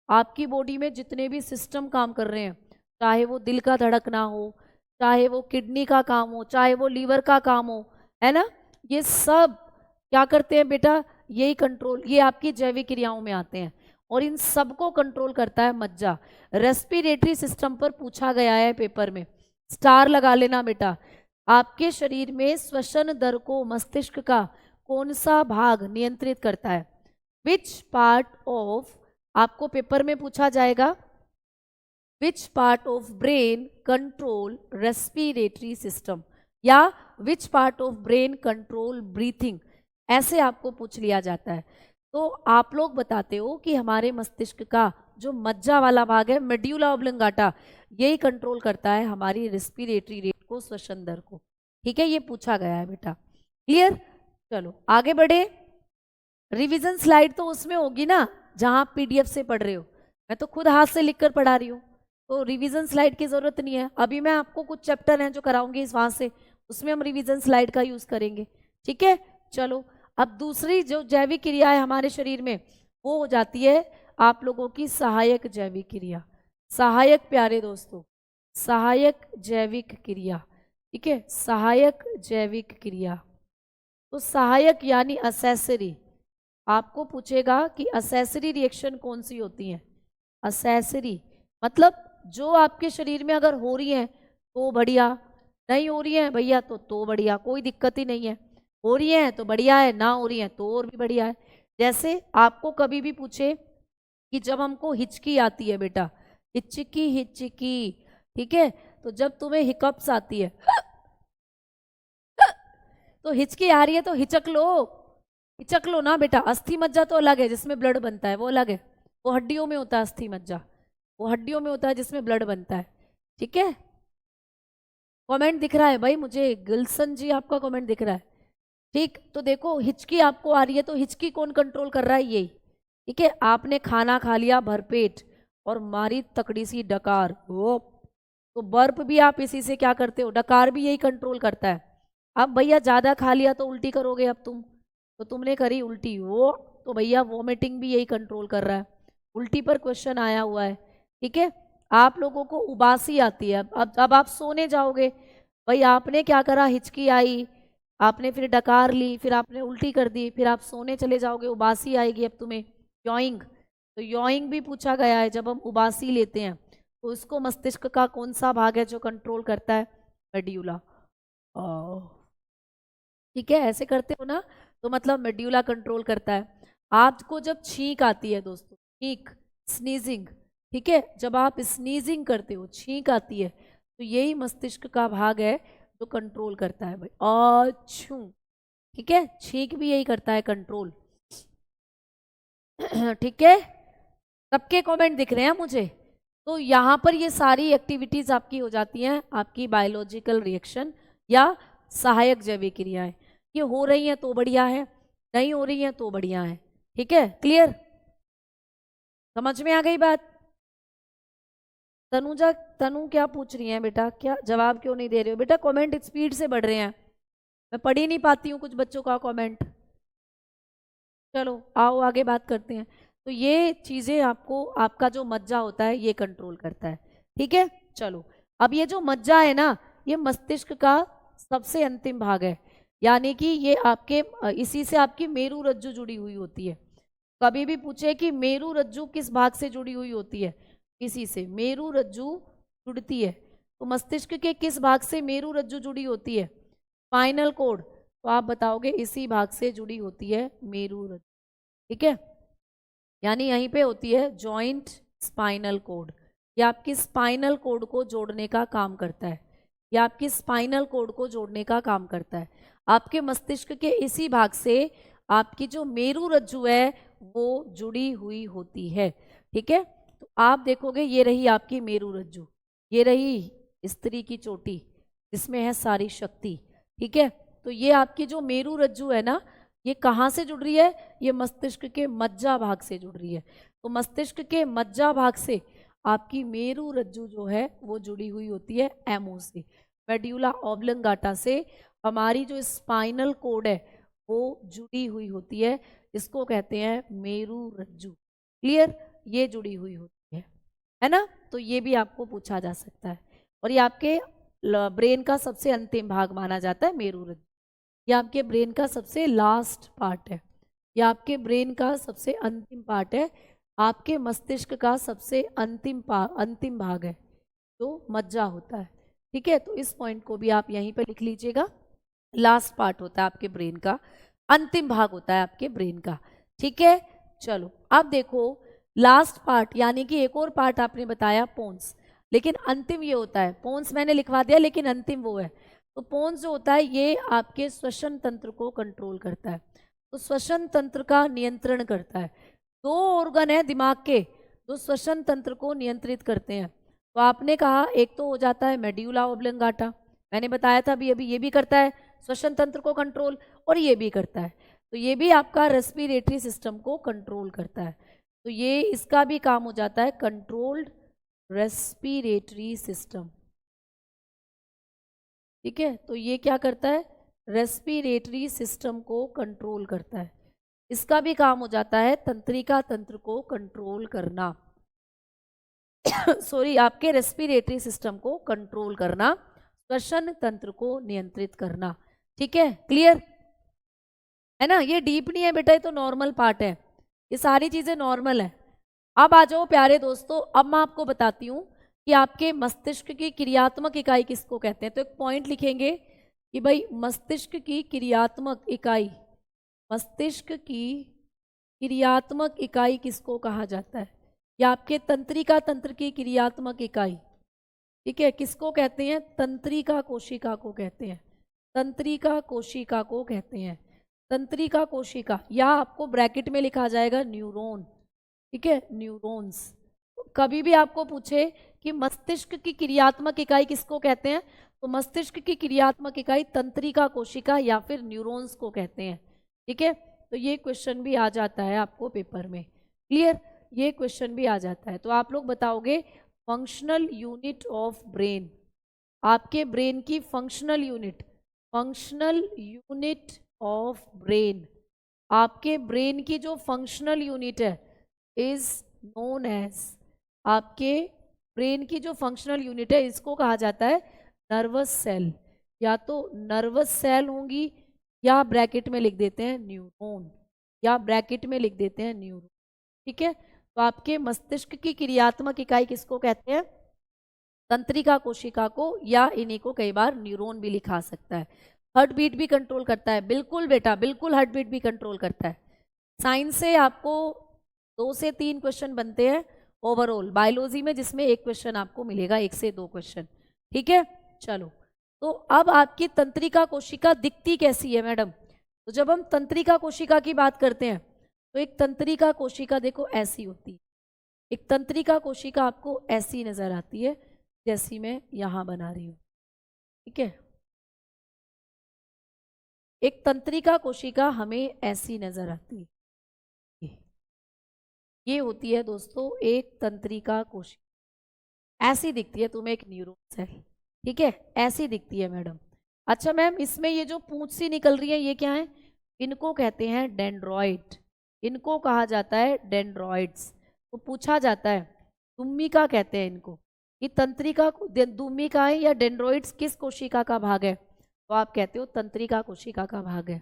आपकी बॉडी में जितने भी सिस्टम काम कर रहे हैं, चाहे वो दिल का धड़कना हो, चाहे वो किडनी का काम हो, चाहे वो लीवर का काम हो, है ना, ये सब क्या करते हैं बेटा, यही कंट्रोल, ये आपकी जैविक क्रियाओं में आते हैं और इन सबको कंट्रोल करता है मज्जा। रेस्पिरेटरी सिस्टम पर पूछा गया है पेपर में, स्टार लगा लेना बेटा। आपके शरीर में श्वसन दर को मस्तिष्क का कौन सा भाग नियंत्रित करता है? विच पार्ट ऑफ, आपको पेपर में पूछा जाएगा, which part of brain control respiratory system, या which part of brain control breathing, ऐसे आपको पूछ लिया जाता है। तो आप लोग बताते हो कि हमारे मस्तिष्क का जो मज्जा वाला भाग है, मेड्यूला ऑब्लिंगाटा, यही कंट्रोल करता है हमारी रेस्पिरेटरी रेट को, श्वसन दर को। ठीक है, ये पूछा गया है बेटा। क्लियर? चलो आगे बढ़े। रिवीजन स्लाइड तो उसमें होगी ना जहां आप पीडीएफ से पढ़ रहे हो, मैं तो खुद हाथ से लिखकर पढ़ा रही हूँ, तो रिवीजन स्लाइड की जरूरत नहीं है। अभी मैं आपको कुछ चैप्टर हैं जो कराऊंगी इस वहां से, उसमें हम रिवीजन स्लाइड का यूज करेंगे। ठीक है, चलो अब दूसरी जो जैविक क्रिया है हमारे शरीर में, वो हो जाती है आप लोगों की सहायक जैविक क्रिया। सहायक प्यारे दोस्तों, सहायक जैविक क्रिया। ठीक है, सहायक जैविक क्रिया। तो सहायक यानी असेसरी, आपको पूछेगा कि असेसरी रिएक्शन कौन सी होती है। असेसरी मतलब जो आपके शरीर में अगर हो रही है तो बढ़िया, नहीं हो रही है भैया तो बढ़िया, कोई दिक्कत ही नहीं है, हो रही है तो बढ़िया है, ना हो रही है तो और भी बढ़िया है। जैसे आपको कभी भी पूछे कि जब हमको हिचकी आती है बेटा, हिचकी हिचकी, ठीक है, तो जब तुम्हें हिकअप्स आती है तो हिचकी आ रही है तो हिचक लो, हिचक लो ना बेटा। अस्थि मज्जा तो अलग है जिसमें ब्लड बनता है, वो अलग है, वो हड्डियों में होता है। अस्थि मज्जा वो हड्डियों में होता है जिसमें ब्लड बनता है। ठीक है, कमेंट दिख रहा है भाई मुझे, गुलशन जी आपका कमेंट दिख रहा है। ठीक, तो देखो हिचकी आपको आ रही है तो हिचकी कौन कंट्रोल कर रहा है? यही। ठीक है, आपने खाना खा लिया भरपेट और मारी तकड़ी सी डकार, वो तो बर्फ भी आप इसी से क्या करते हो, डकार भी यही कंट्रोल करता है। अब भैया ज़्यादा खा लिया तो उल्टी करोगे, अब तुम तो तुमने करी उल्टी, वो तो भैया वोमिटिंग भी यही कंट्रोल कर रहा है। उल्टी पर क्वेश्चन आया हुआ है। ठीक है, आप लोगों को उबासी आती है, अब आप सोने जाओगे, भाई आपने क्या करा, हिचकी आई, आपने फिर डकार ली, फिर आपने उल्टी कर दी, फिर आप सोने चले जाओगे, उबासी आएगी अब तुम्हें, यॉइंग। तो यॉइंग भी पूछा गया है, जब हम उबासी लेते हैं तो इसको मस्तिष्क का कौन सा भाग है जो कंट्रोल करता है? मेड्यूला। ठीक है, ऐसे करते हो ना, तो मतलब मेड्यूला कंट्रोल करता है। आपको जब छींक आती है दोस्तों, छींक, स्नीजिंग, ठीक है, जब आप स्नीजिंग करते हो, छींक आती है, तो यही मस्तिष्क का भाग है जो कंट्रोल करता है भाई। अच्छू, ठीक है, छींक भी यही करता है कंट्रोल। ठीक है, सबके कमेंट दिख रहे हैं मुझे। तो यहाँ पर ये सारी एक्टिविटीज आपकी हो जाती हैं, आपकी बायोलॉजिकल रिएक्शन या सहायक जैविक क्रियाएं। ये हो रही हैं तो बढ़िया है, नहीं हो रही हैं तो बढ़िया है। ठीक है, क्लियर? समझ में आ गई बात? तनुजा, तनु क्या पूछ रही है बेटा, क्या जवाब क्यों नहीं दे रहे हो बेटा? कमेंट स्पीड से बढ़ रहे हैं, मैं पढ़ ही नहीं पाती हूँ कुछ बच्चों का कमेंट। चलो आओ आगे बात करते हैं। तो ये चीजें आपको, आपका जो मज्जा होता है ये कंट्रोल करता है। ठीक है, चलो अब ये जो मज्जा है ना, ये मस्तिष्क का सबसे अंतिम भाग है, यानी कि ये आपके इसी से आपकी मेरू रज्जु जुड़ी हुई होती है। कभी भी पूछे कि मेरू रज्जु किस भाग से जुड़ी हुई होती है, इसी से मेरू रज्जु जुड़ती है। तो मस्तिष्क के किस भाग से मेरू रज्जु जुड़ी होती है? स्पाइनल कोड, तो आप बताओगे इसी भाग से जुड़ी होती है मेरू रज्जु। ठीक है, यानी यहीं पे होती है जॉइंट स्पाइनल कोड। ये आपकी स्पाइनल कोड को जोड़ने का काम करता है, ये आपकी स्पाइनल कोड को जोड़ने का काम करता है। आपके मस्तिष्क के इसी भाग से आपकी जो मेरू रज्जु है वो जुड़ी हुई होती है। ठीक है, तो आप देखोगे ये रही आपकी मेरू रज्जु, ये रही स्त्री की चोटी जिसमें है सारी शक्ति। ठीक है, तो ये आपकी जो मेरू रज्जु है ना, ये कहाँ से जुड़ रही है? ये मस्तिष्क के मज्जा भाग से जुड़ रही है। तो मस्तिष्क के मज्जा भाग से आपकी मेरू रज्जु जो है वो जुड़ी हुई होती है एमओ से, मेड्यूला ऑब्लिंगाटा से। हमारी जो स्पाइनल कोड है वो जुड़ी हुई होती है, इसको कहते हैं मेरू रज्जु। क्लियर? ये जुड़ी हुई होती है ना। तो ये भी आपको पूछा जा सकता है। और ये आपके ब्रेन का सबसे अंतिम भाग माना जाता है मेरुरज्जु। ये आपके ब्रेन का सबसे लास्ट पार्ट है, ये आपके ब्रेन का सबसे अंतिम पार्ट है, आपके मस्तिष्क का सबसे अंतिम भाग है जो मज्जा होता है। ठीक है, तो इस पॉइंट को भी आप यहीं पर लिख लीजिएगा। लास्ट पार्ट होता है आपके ब्रेन का, अंतिम भाग होता है आपके ब्रेन का। ठीक है, चलो अब देखो लास्ट पार्ट यानी कि एक और पार्ट आपने बताया पोन्स, लेकिन अंतिम ये होता है। पोन्स मैंने लिखवा दिया लेकिन अंतिम वो है। तो पोन्स जो होता है ये आपके श्वसन तंत्र को कंट्रोल करता है, तो श्वसन तंत्र का नियंत्रण करता है। दो ऑर्गन है दिमाग के जो श्वसन तंत्र को नियंत्रित करते हैं। तो आपने कहा एक तो हो जाता है मेड्यूला ऑब्लिंगाटा, मैंने बताया था अभी ये भी करता है श्वसन तंत्र को कंट्रोल, और ये भी करता है। तो ये भी आपका रेस्पिरेटरी सिस्टम को कंट्रोल करता है। तो ये इसका भी काम हो जाता है कंट्रोल्ड रेस्पिरेटरी सिस्टम। ठीक है, तो ये क्या करता है, रेस्पिरेटरी सिस्टम को कंट्रोल करता है। इसका भी काम हो जाता है तंत्रिका तंत्र को कंट्रोल करना सॉरी, आपके रेस्पिरेटरी सिस्टम को कंट्रोल करना, श्वसन तंत्र को नियंत्रित करना। ठीक है, क्लियर है ना। ये डीप नहीं है बेटा, ये तो नॉर्मल पार्ट है, ये सारी चीजें नॉर्मल है। अब आ जाओ प्यारे दोस्तों, अब मैं आपको बताती हूँ कि आपके मस्तिष्क की क्रियात्मक इकाई किसको कहते हैं। तो एक पॉइंट लिखेंगे कि भाई मस्तिष्क की क्रियात्मक इकाई, मस्तिष्क की क्रियात्मक इकाई किसको कहा जाता है, या आपके तंत्रिका तंत्र की क्रियात्मक इकाई। ठीक है, किसको कहते हैं, तंत्रिका कोशिका को कहते हैं, तंत्रिका कोशिका को कहते हैं। तंत्रिका कोशिका, या आपको ब्रैकेट में लिखा जाएगा न्यूरॉन। ठीक है, न्यूरॉन्स। कभी भी आपको पूछे कि मस्तिष्क की क्रियात्मक इकाई किसको कहते हैं, तो मस्तिष्क की क्रियात्मक इकाई तंत्रिका कोशिका या फिर न्यूरॉन्स को कहते हैं। ठीक है, तो ये क्वेश्चन भी आ जाता है आपको पेपर में। क्लियर, ये क्वेश्चन भी आ जाता है। तो आप लोग बताओगे फंक्शनल यूनिट ऑफ ब्रेन, आपके ब्रेन की functional unit, functional unit of brain, आपके ब्रेन की जो फंक्शनल यूनिट है इज नोन एज, आपके ब्रेन की जो फंक्शनल यूनिट है इसको कहा जाता है नर्वस सेल। या तो नर्वस सेल होंगी या ब्रैकेट में लिख देते हैं न्यूरॉन, या ब्रैकेट में लिख देते हैं न्यूरॉन। ठीक है, तो आपके मस्तिष्क की क्रियात्मक इकाई किसको कहते हैं, तंत्रिका कोशिका को, या इन्हीं को कई बार न्यूरॉन भी लिखा सकता है। हार्ट बीट भी कंट्रोल करता है, बिल्कुल बेटा बिल्कुल, हार्ट बीट भी कंट्रोल करता है। साइंस से आपको 2 से 3 क्वेश्चन बनते हैं ओवरऑल, बायोलॉजी में जिसमें 1 क्वेश्चन आपको मिलेगा, 1 से 2 क्वेश्चन। ठीक है, चलो तो अब आपकी तंत्रिका कोशिका दिखती कैसी है मैडम। तो जब हम तंत्रिका कोशिका की बात करते हैं तो एक तंत्रिका कोशिका देखो ऐसी होती है, एक तंत्रिका कोशिका आपको ऐसी नजर आती है जैसी मैं यहां बना रही हूं। ठीक है, एक तंत्रिका कोशिका हमें ऐसी नजर आती है, ये होती है दोस्तों एक तंत्रिका कोशिका, ऐसी दिखती है तुम्हें एक न्यूरॉन सेल। ठीक है, ऐसी दिखती है मैडम। अच्छा मैम, इसमें ये जो पूंछ सी निकल रही है ये क्या है, इनको कहते हैं डेंड्रॉइड, इनको कहा जाता है डेंड्रॉइड्स। तो पूछा जाता है दुम्मिका कहते हैं इनको, कि तंत्रिका दुम्मिका है या डेंड्रॉइड्स किस कोशिका का भाग है, तो आप कहते हो तंत्रिका कोशिका का भाग है।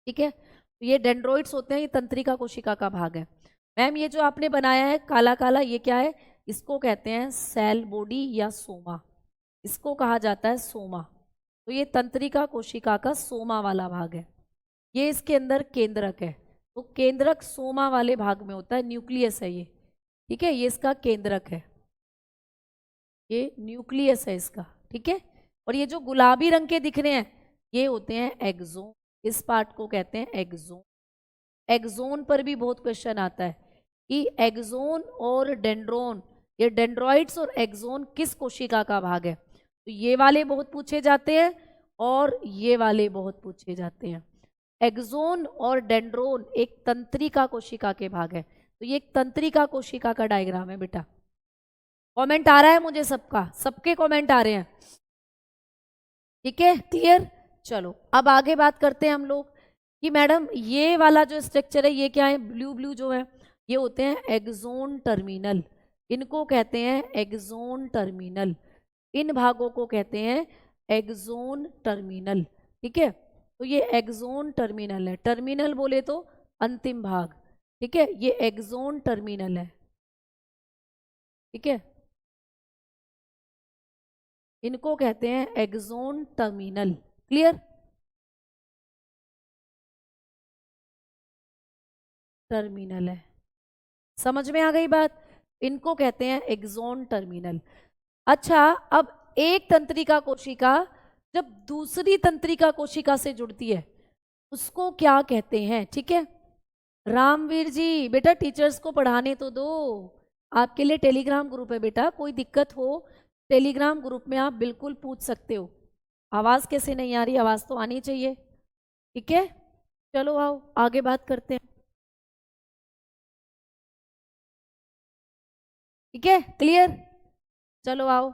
ठीक है, तो ये डेंड्रॉइड्स होते हैं, ये तंत्रिका कोशिका का भाग है। मैम ये जो आपने बनाया है काला काला ये क्या है, इसको कहते हैं सेल बॉडी या सोमा, इसको कहा जाता है सोमा। तो ये तंत्रिका कोशिका का सोमा वाला भाग है, ये इसके अंदर केंद्रक है। तो केंद्रक सोमा वाले भाग में होता है, न्यूक्लियस है ये। ठीक है, ये इसका केंद्रक है, ये न्यूक्लियस है इसका। ठीक है, और ये जो गुलाबी रंग के दिख रहे हैं ये होते हैं एक्सोन, इस पार्ट को कहते हैं एक्सोन। एक्सोन पर भी बहुत क्वेश्चन आता है कि एक्सोन और डेंड्रोन, ये डेंड्रॉइड्स और एक्सोन किस कोशिका का भाग है। तो ये वाले बहुत पूछे जाते हैं और ये वाले बहुत पूछे जाते हैं। एक्सोन और डेंड्रोन एक तंत्रिका कोशिका के भाग है। तो ये एक तंत्रिका कोशिका का डायग्राम है बेटा। कमेंट आ रहा है मुझे सबका, सबके कमेंट आ रहे हैं। ठीक है, क्लियर। चलो अब आगे बात करते हैं हम लोग कि मैडम ये वाला जो स्ट्रक्चर है ये क्या है, ब्लू ब्लू जो है, ये होते हैं एक्सोन टर्मिनल, इनको कहते हैं एक्सोन टर्मिनल, इन भागों को कहते हैं एक्सोन टर्मिनल। ठीक है, तो ये एक्सोन टर्मिनल है, टर्मिनल बोले तो अंतिम भाग। ठीक है, ये एक्सोन टर्मिनल है। ठीक है, इनको कहते हैं एक्सोन टर्मिनल। क्लियर? टर्मिनल है, समझ में आ गई बात? इनको कहते हैं एक्सोन टर्मिनल। अच्छा, अब एक तंत्रिका कोशिका जब दूसरी तंत्रिका कोशिका से जुड़ती है उसको क्या कहते हैं? ठीक है, रामवीर जी बेटा टीचर्स को पढ़ाने तो दो, आपके लिए टेलीग्राम ग्रुप है बेटा, कोई दिक्कत हो टेलीग्राम ग्रुप में आप बिल्कुल पूछ सकते हो। आवाज़ कैसे नहीं आ रही? आवाज़ तो आनी चाहिए। ठीक है, चलो आओ आगे बात करते हैं। ठीक है, क्लियर? चलो आओ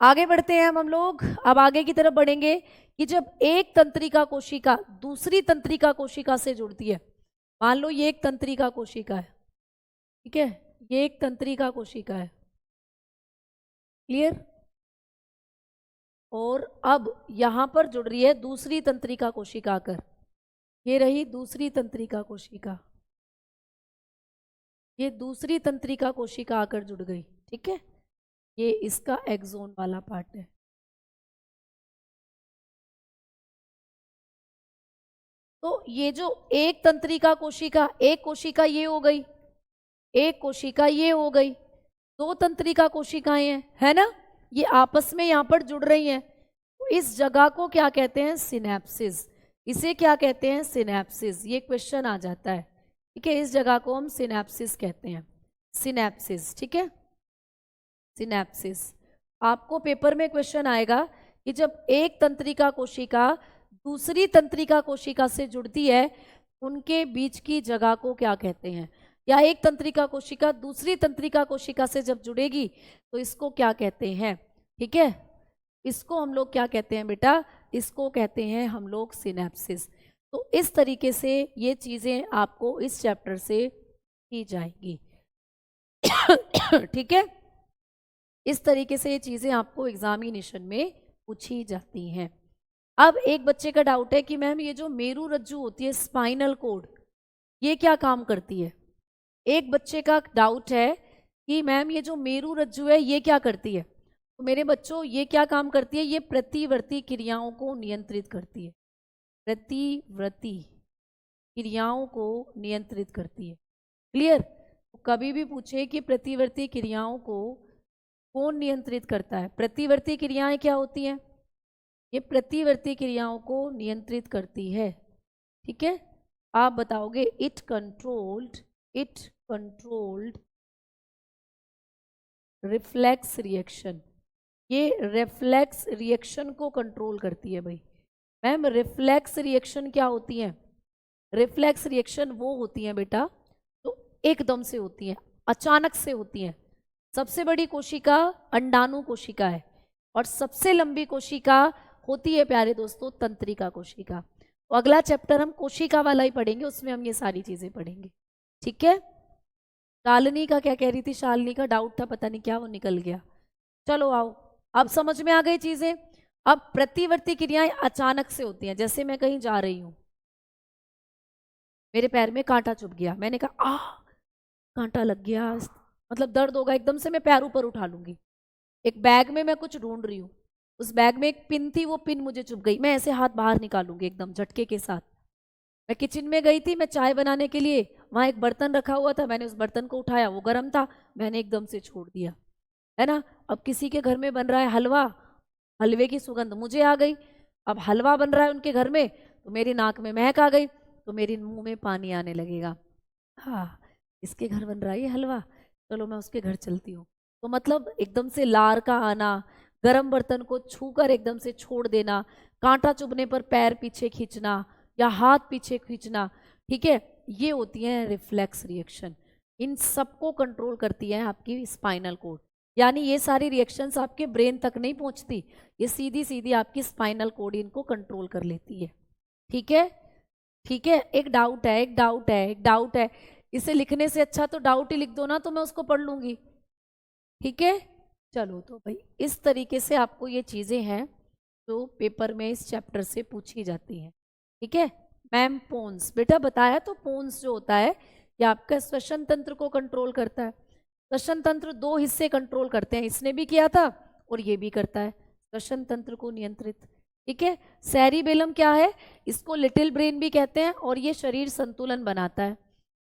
आगे बढ़ते हैं हम लोग। अब आगे की तरफ बढ़ेंगे कि जब एक तंत्रिका कोशिका दूसरी तंत्रिका कोशिका से जुड़ती है, मान लो ये एक तंत्रिका कोशिका है, ठीक है, ये एक तंत्रिका कोशिका है। क्लियर? और अब यहां पर जुड़ रही है दूसरी तंत्रिका कोशिका आकर, ये रही दूसरी तंत्रिका कोशिका, ये दूसरी तंत्रिका कोशिका आकर जुड़ गई। ठीक है, ये इसका एक्सोन वाला पार्ट है। तो ये जो एक तंत्रिका कोशिका, एक कोशिका ये हो गई, एक कोशिका ये हो गई, दो तंत्रिका कोशिकाएं हैं, है ना, ये आपस में यहां पर जुड़ रही हैं। तो इस जगह को क्या कहते हैं? सिनेप्सिस। इसे क्या कहते हैं? सिनेप्सिस। ये क्वेश्चन आ जाता है। ठीक है, इस जगह को हम सिनेप्सिस कहते हैं, सिनेप्सिस। ठीक है, सिनेप्सिस। आपको पेपर में क्वेश्चन आएगा कि जब एक तंत्रिका कोशिका दूसरी तंत्रिका कोशिका से जुड़ती है उनके बीच की जगह को क्या कहते हैं, या एक तंत्रिका कोशिका दूसरी तंत्रिका कोशिका से जब जुड़ेगी तो इसको क्या कहते हैं? ठीक है, इसको हम लोग क्या कहते हैं बेटा? इसको कहते हैं हम लोग सिनेप्सिस। तो इस तरीके से ये चीज़ें आपको इस चैप्टर से की जाएंगी। ठीक है, इस तरीके से ये चीज़ें आपको एग्जामिनेशन में पूछी जाती हैं। अब एक बच्चे का डाउट है कि मैम ये जो मेरू रज्जु होती है, स्पाइनल कोड, ये क्या काम करती है? एक बच्चे का डाउट है कि मैम ये जो मेरू रज्जु है ये क्या करती है? तो मेरे बच्चों ये क्या काम करती है? ये प्रतिवर्ती क्रियाओं को नियंत्रित करती है, प्रतिवर्ती क्रियाओं को नियंत्रित करती है। क्लियर? तो कभी भी पूछे कि प्रतिवर्ती क्रियाओं को कौन नियंत्रित करता है? प्रतिवर्ती क्रियाएं क्या होती हैं? ये प्रतिवर्ती क्रियाओं को नियंत्रित करती है। ठीक है, आप बताओगे इट कंट्रोल्ड रिफ्लेक्स रिएक्शन। ये रिफ्लेक्स रिएक्शन को कंट्रोल करती है भाई। मैम रिफ्लेक्स रिएक्शन क्या होती है? रिफ्लेक्स रिएक्शन वो होती है बेटा तो एकदम से होती है, अचानक से होती है। सबसे बड़ी कोशिका अंडाणु कोशिका है और सबसे लंबी कोशिका होती है प्यारे दोस्तों तंत्रिका कोशिका। तो अगला चैप्टर हम कोशिका वाला ही पढ़ेंगे, उसमें हम ये सारी चीजें पढ़ेंगे। ठीक है, शालिनी का क्या कह रही थी? शालिनी का डाउट था, पता नहीं क्या वो निकल गया। चलो आओ, अब समझ में आ गई चीजें। अब प्रतिवर्ती क्रियाएं अचानक से होती हैं, जैसे मैं कहीं जा रही हूं, मेरे पैर में कांटा चुभ गया, मैंने कहा आ कांटा लग गया, मतलब दर्द होगा, एकदम से मैं पैर ऊपर उठा लूंगी। एक बैग में मैं कुछ ढूंढ रही हूँ, उस बैग में एक पिन थी, वो पिन मुझे चुभ गई, मैं ऐसे हाथ बाहर निकालूंगी एकदम झटके के साथ। मैं किचन में गई थी, मैं चाय बनाने के लिए, वहां एक बर्तन रखा हुआ था, मैंने उस बर्तन को उठाया, वो गर्म था, मैंने एकदम से छोड़ दिया, है ना। अब किसी के घर में बन रहा है हलवा, हलवे की सुगंध मुझे आ गई, अब हलवा बन रहा है उनके घर में तो मेरी नाक में महक आ गई, तो मेरे मुंह में पानी आने लगेगा। हाँ, इसके घर बन रहा है ये हलवा, चलो मैं उसके घर चलती हूँ। तो मतलब एकदम से लार का आना, गर्म बर्तन को छूकर एकदम से छोड़ देना, कांटा चुभने पर पैर पीछे खींचना या हाथ पीछे खींचना, ठीक है, ये होती है रिफ्लेक्स रिएक्शन। इन सबको कंट्रोल करती है आपकी स्पाइनल कोड, यानी ये सारी रिएक्शंस आपके ब्रेन तक नहीं पहुंचती, ये सीधी सीधी आपकी स्पाइनल कोड इनको कंट्रोल कर लेती है। ठीक है, ठीक है, एक डाउट है, एक डाउट है, एक डाउट है, इसे लिखने से अच्छा तो डाउट ही लिख दो ना, तो मैं उसको पढ़ लूंगी। ठीक है, चलो तो भाई इस तरीके से आपको ये चीजें हैं जो पेपर में इस चैप्टर से पूछी जाती हैं। ठीक है मैम, पोन्स बेटा बताया तो, पोन्स जो होता है ये आपका श्वसन तंत्र को कंट्रोल करता है। श्वसन तंत्र दो हिस्से कंट्रोल करते हैं, इसने भी किया था और ये भी करता है, श्वसन तंत्र को नियंत्रित। ठीक है, सेरिबेलम क्या है, इसको लिटिल ब्रेन भी कहते हैं, और ये शरीर संतुलन बनाता है,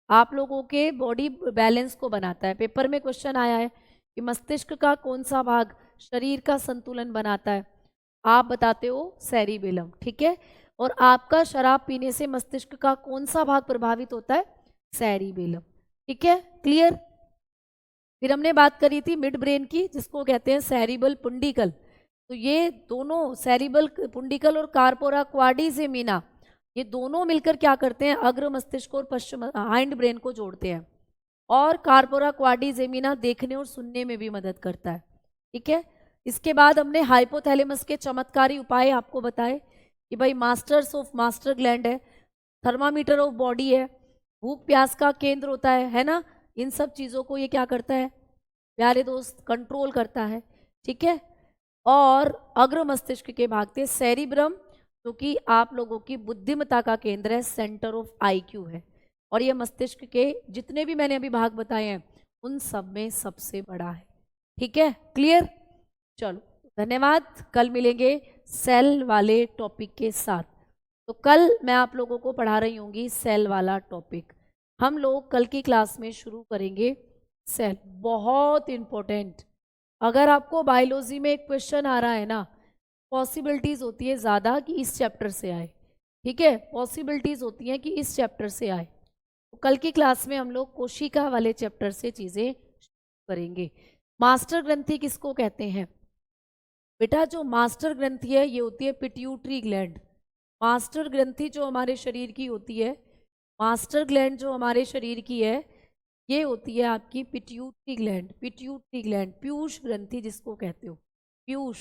आप लोगों के बॉडी बैलेंस को बनाता है। पेपर में क्वेश्चन आया है कि मस्तिष्क का कौन सा भाग शरीर का संतुलन बनाता है, आप बताते हो सेरिबेलम। ठीक है, और आपका शराब पीने से मस्तिष्क का कौन सा भाग प्रभावित होता है, सेरिबेलम। ठीक है, क्लियर। फिर हमने बात करी थी मिड ब्रेन की, जिसको कहते हैं सेरिबल पुंडिकल। तो ये दोनों सेरिबल पुंडिकल और कार्पोरा क्वाड्रिसेमिना, ये दोनों मिलकर क्या करते हैं, अग्र मस्तिष्क और पश्चिम हाइंड ब्रेन को जोड़ते हैं, और कार्पोरा क्वाड्रिसेमिना देखने और सुनने में भी मदद करता है। ठीक है, इसके बाद हमने हाइपोथैलेमस के चमत्कारी उपाय आपको बताए कि भाई मास्टर्स ऑफ मास्टर ग्लैंड है, थर्मामीटर ऑफ बॉडी है, भूख प्यास का केंद्र होता है ना, इन सब चीज़ों को ये क्या करता है प्यारे दोस्त, कंट्रोल करता है। ठीक है, और अग्र मस्तिष्क के भाग थे सेरिब्रम, जो कि आप लोगों की बुद्धिमत्ता का केंद्र है, सेंटर ऑफ आईक्यू है, और ये मस्तिष्क के जितने भी मैंने अभी भाग बताए हैं उन सब में सबसे बड़ा है। ठीक है, क्लियर। चलो धन्यवाद, कल मिलेंगे सेल वाले टॉपिक के साथ। तो कल मैं आप लोगों को पढ़ा रही होंगी सेल वाला टॉपिक। हम लोग कल की क्लास में शुरू करेंगे सेल, बहुत इंपॉर्टेंट। अगर आपको बायोलॉजी में एक क्वेश्चन आ रहा है ना, पॉसिबिलिटीज होती है ज़्यादा कि इस चैप्टर से आए। ठीक है, पॉसिबिलिटीज होती हैं कि इस चैप्टर से आए। तो कल की क्लास में हम लोग कोशिका वाले चैप्टर से चीज़ें करेंगे। मास्टर ग्रंथि किसको कहते हैं बेटा, जो मास्टर ग्रंथि है ये होती है पिट्यूटरी ग्लैंड। मास्टर ग्रंथि जो हमारे शरीर की होती है, मास्टर ग्लैंड जो हमारे शरीर की है, ये होती है आपकी pituitary gland. Pituitary gland, Piyush ग्रंथि जिसको कहते हो, पीयूष।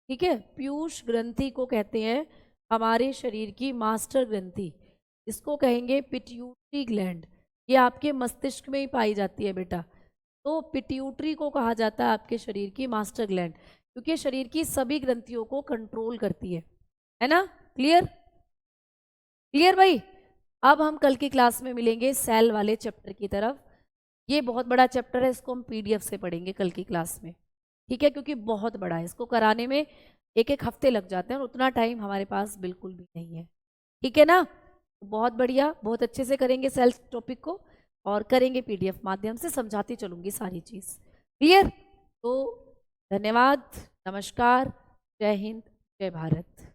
ठीक है, पीयूष ग्रंथि को कहते हैं हमारे शरीर की मास्टर ग्रंथि, इसको कहेंगे पिट्यूटरी ग्लैंड। ये आपके मस्तिष्क में ही पाई जाती है बेटा, तो पिट्यूटरी को कहा जाता है आपके शरीर की मास्टर ग्लैंड, क्योंकि शरीर की सभी ग्रंथियों को कंट्रोल करती है ना। क्लियर, क्लियर भाई। अब हम कल की क्लास में मिलेंगे सेल वाले चैप्टर की तरफ। ये बहुत बड़ा चैप्टर है, इसको हम पीडीएफ से पढ़ेंगे कल की क्लास में। ठीक है, क्योंकि बहुत बड़ा है, इसको कराने में एक एक हफ्ते लग जाते हैं और उतना टाइम हमारे पास बिल्कुल भी नहीं है। ठीक है ना, बहुत बढ़िया, बहुत अच्छे से करेंगे सेल टॉपिक को, और करेंगे पीडीएफ माध्यम से, समझाती चलूंगी सारी चीज़। क्लियर। तो धन्यवाद, नमस्कार, जय हिंद, जय भारत।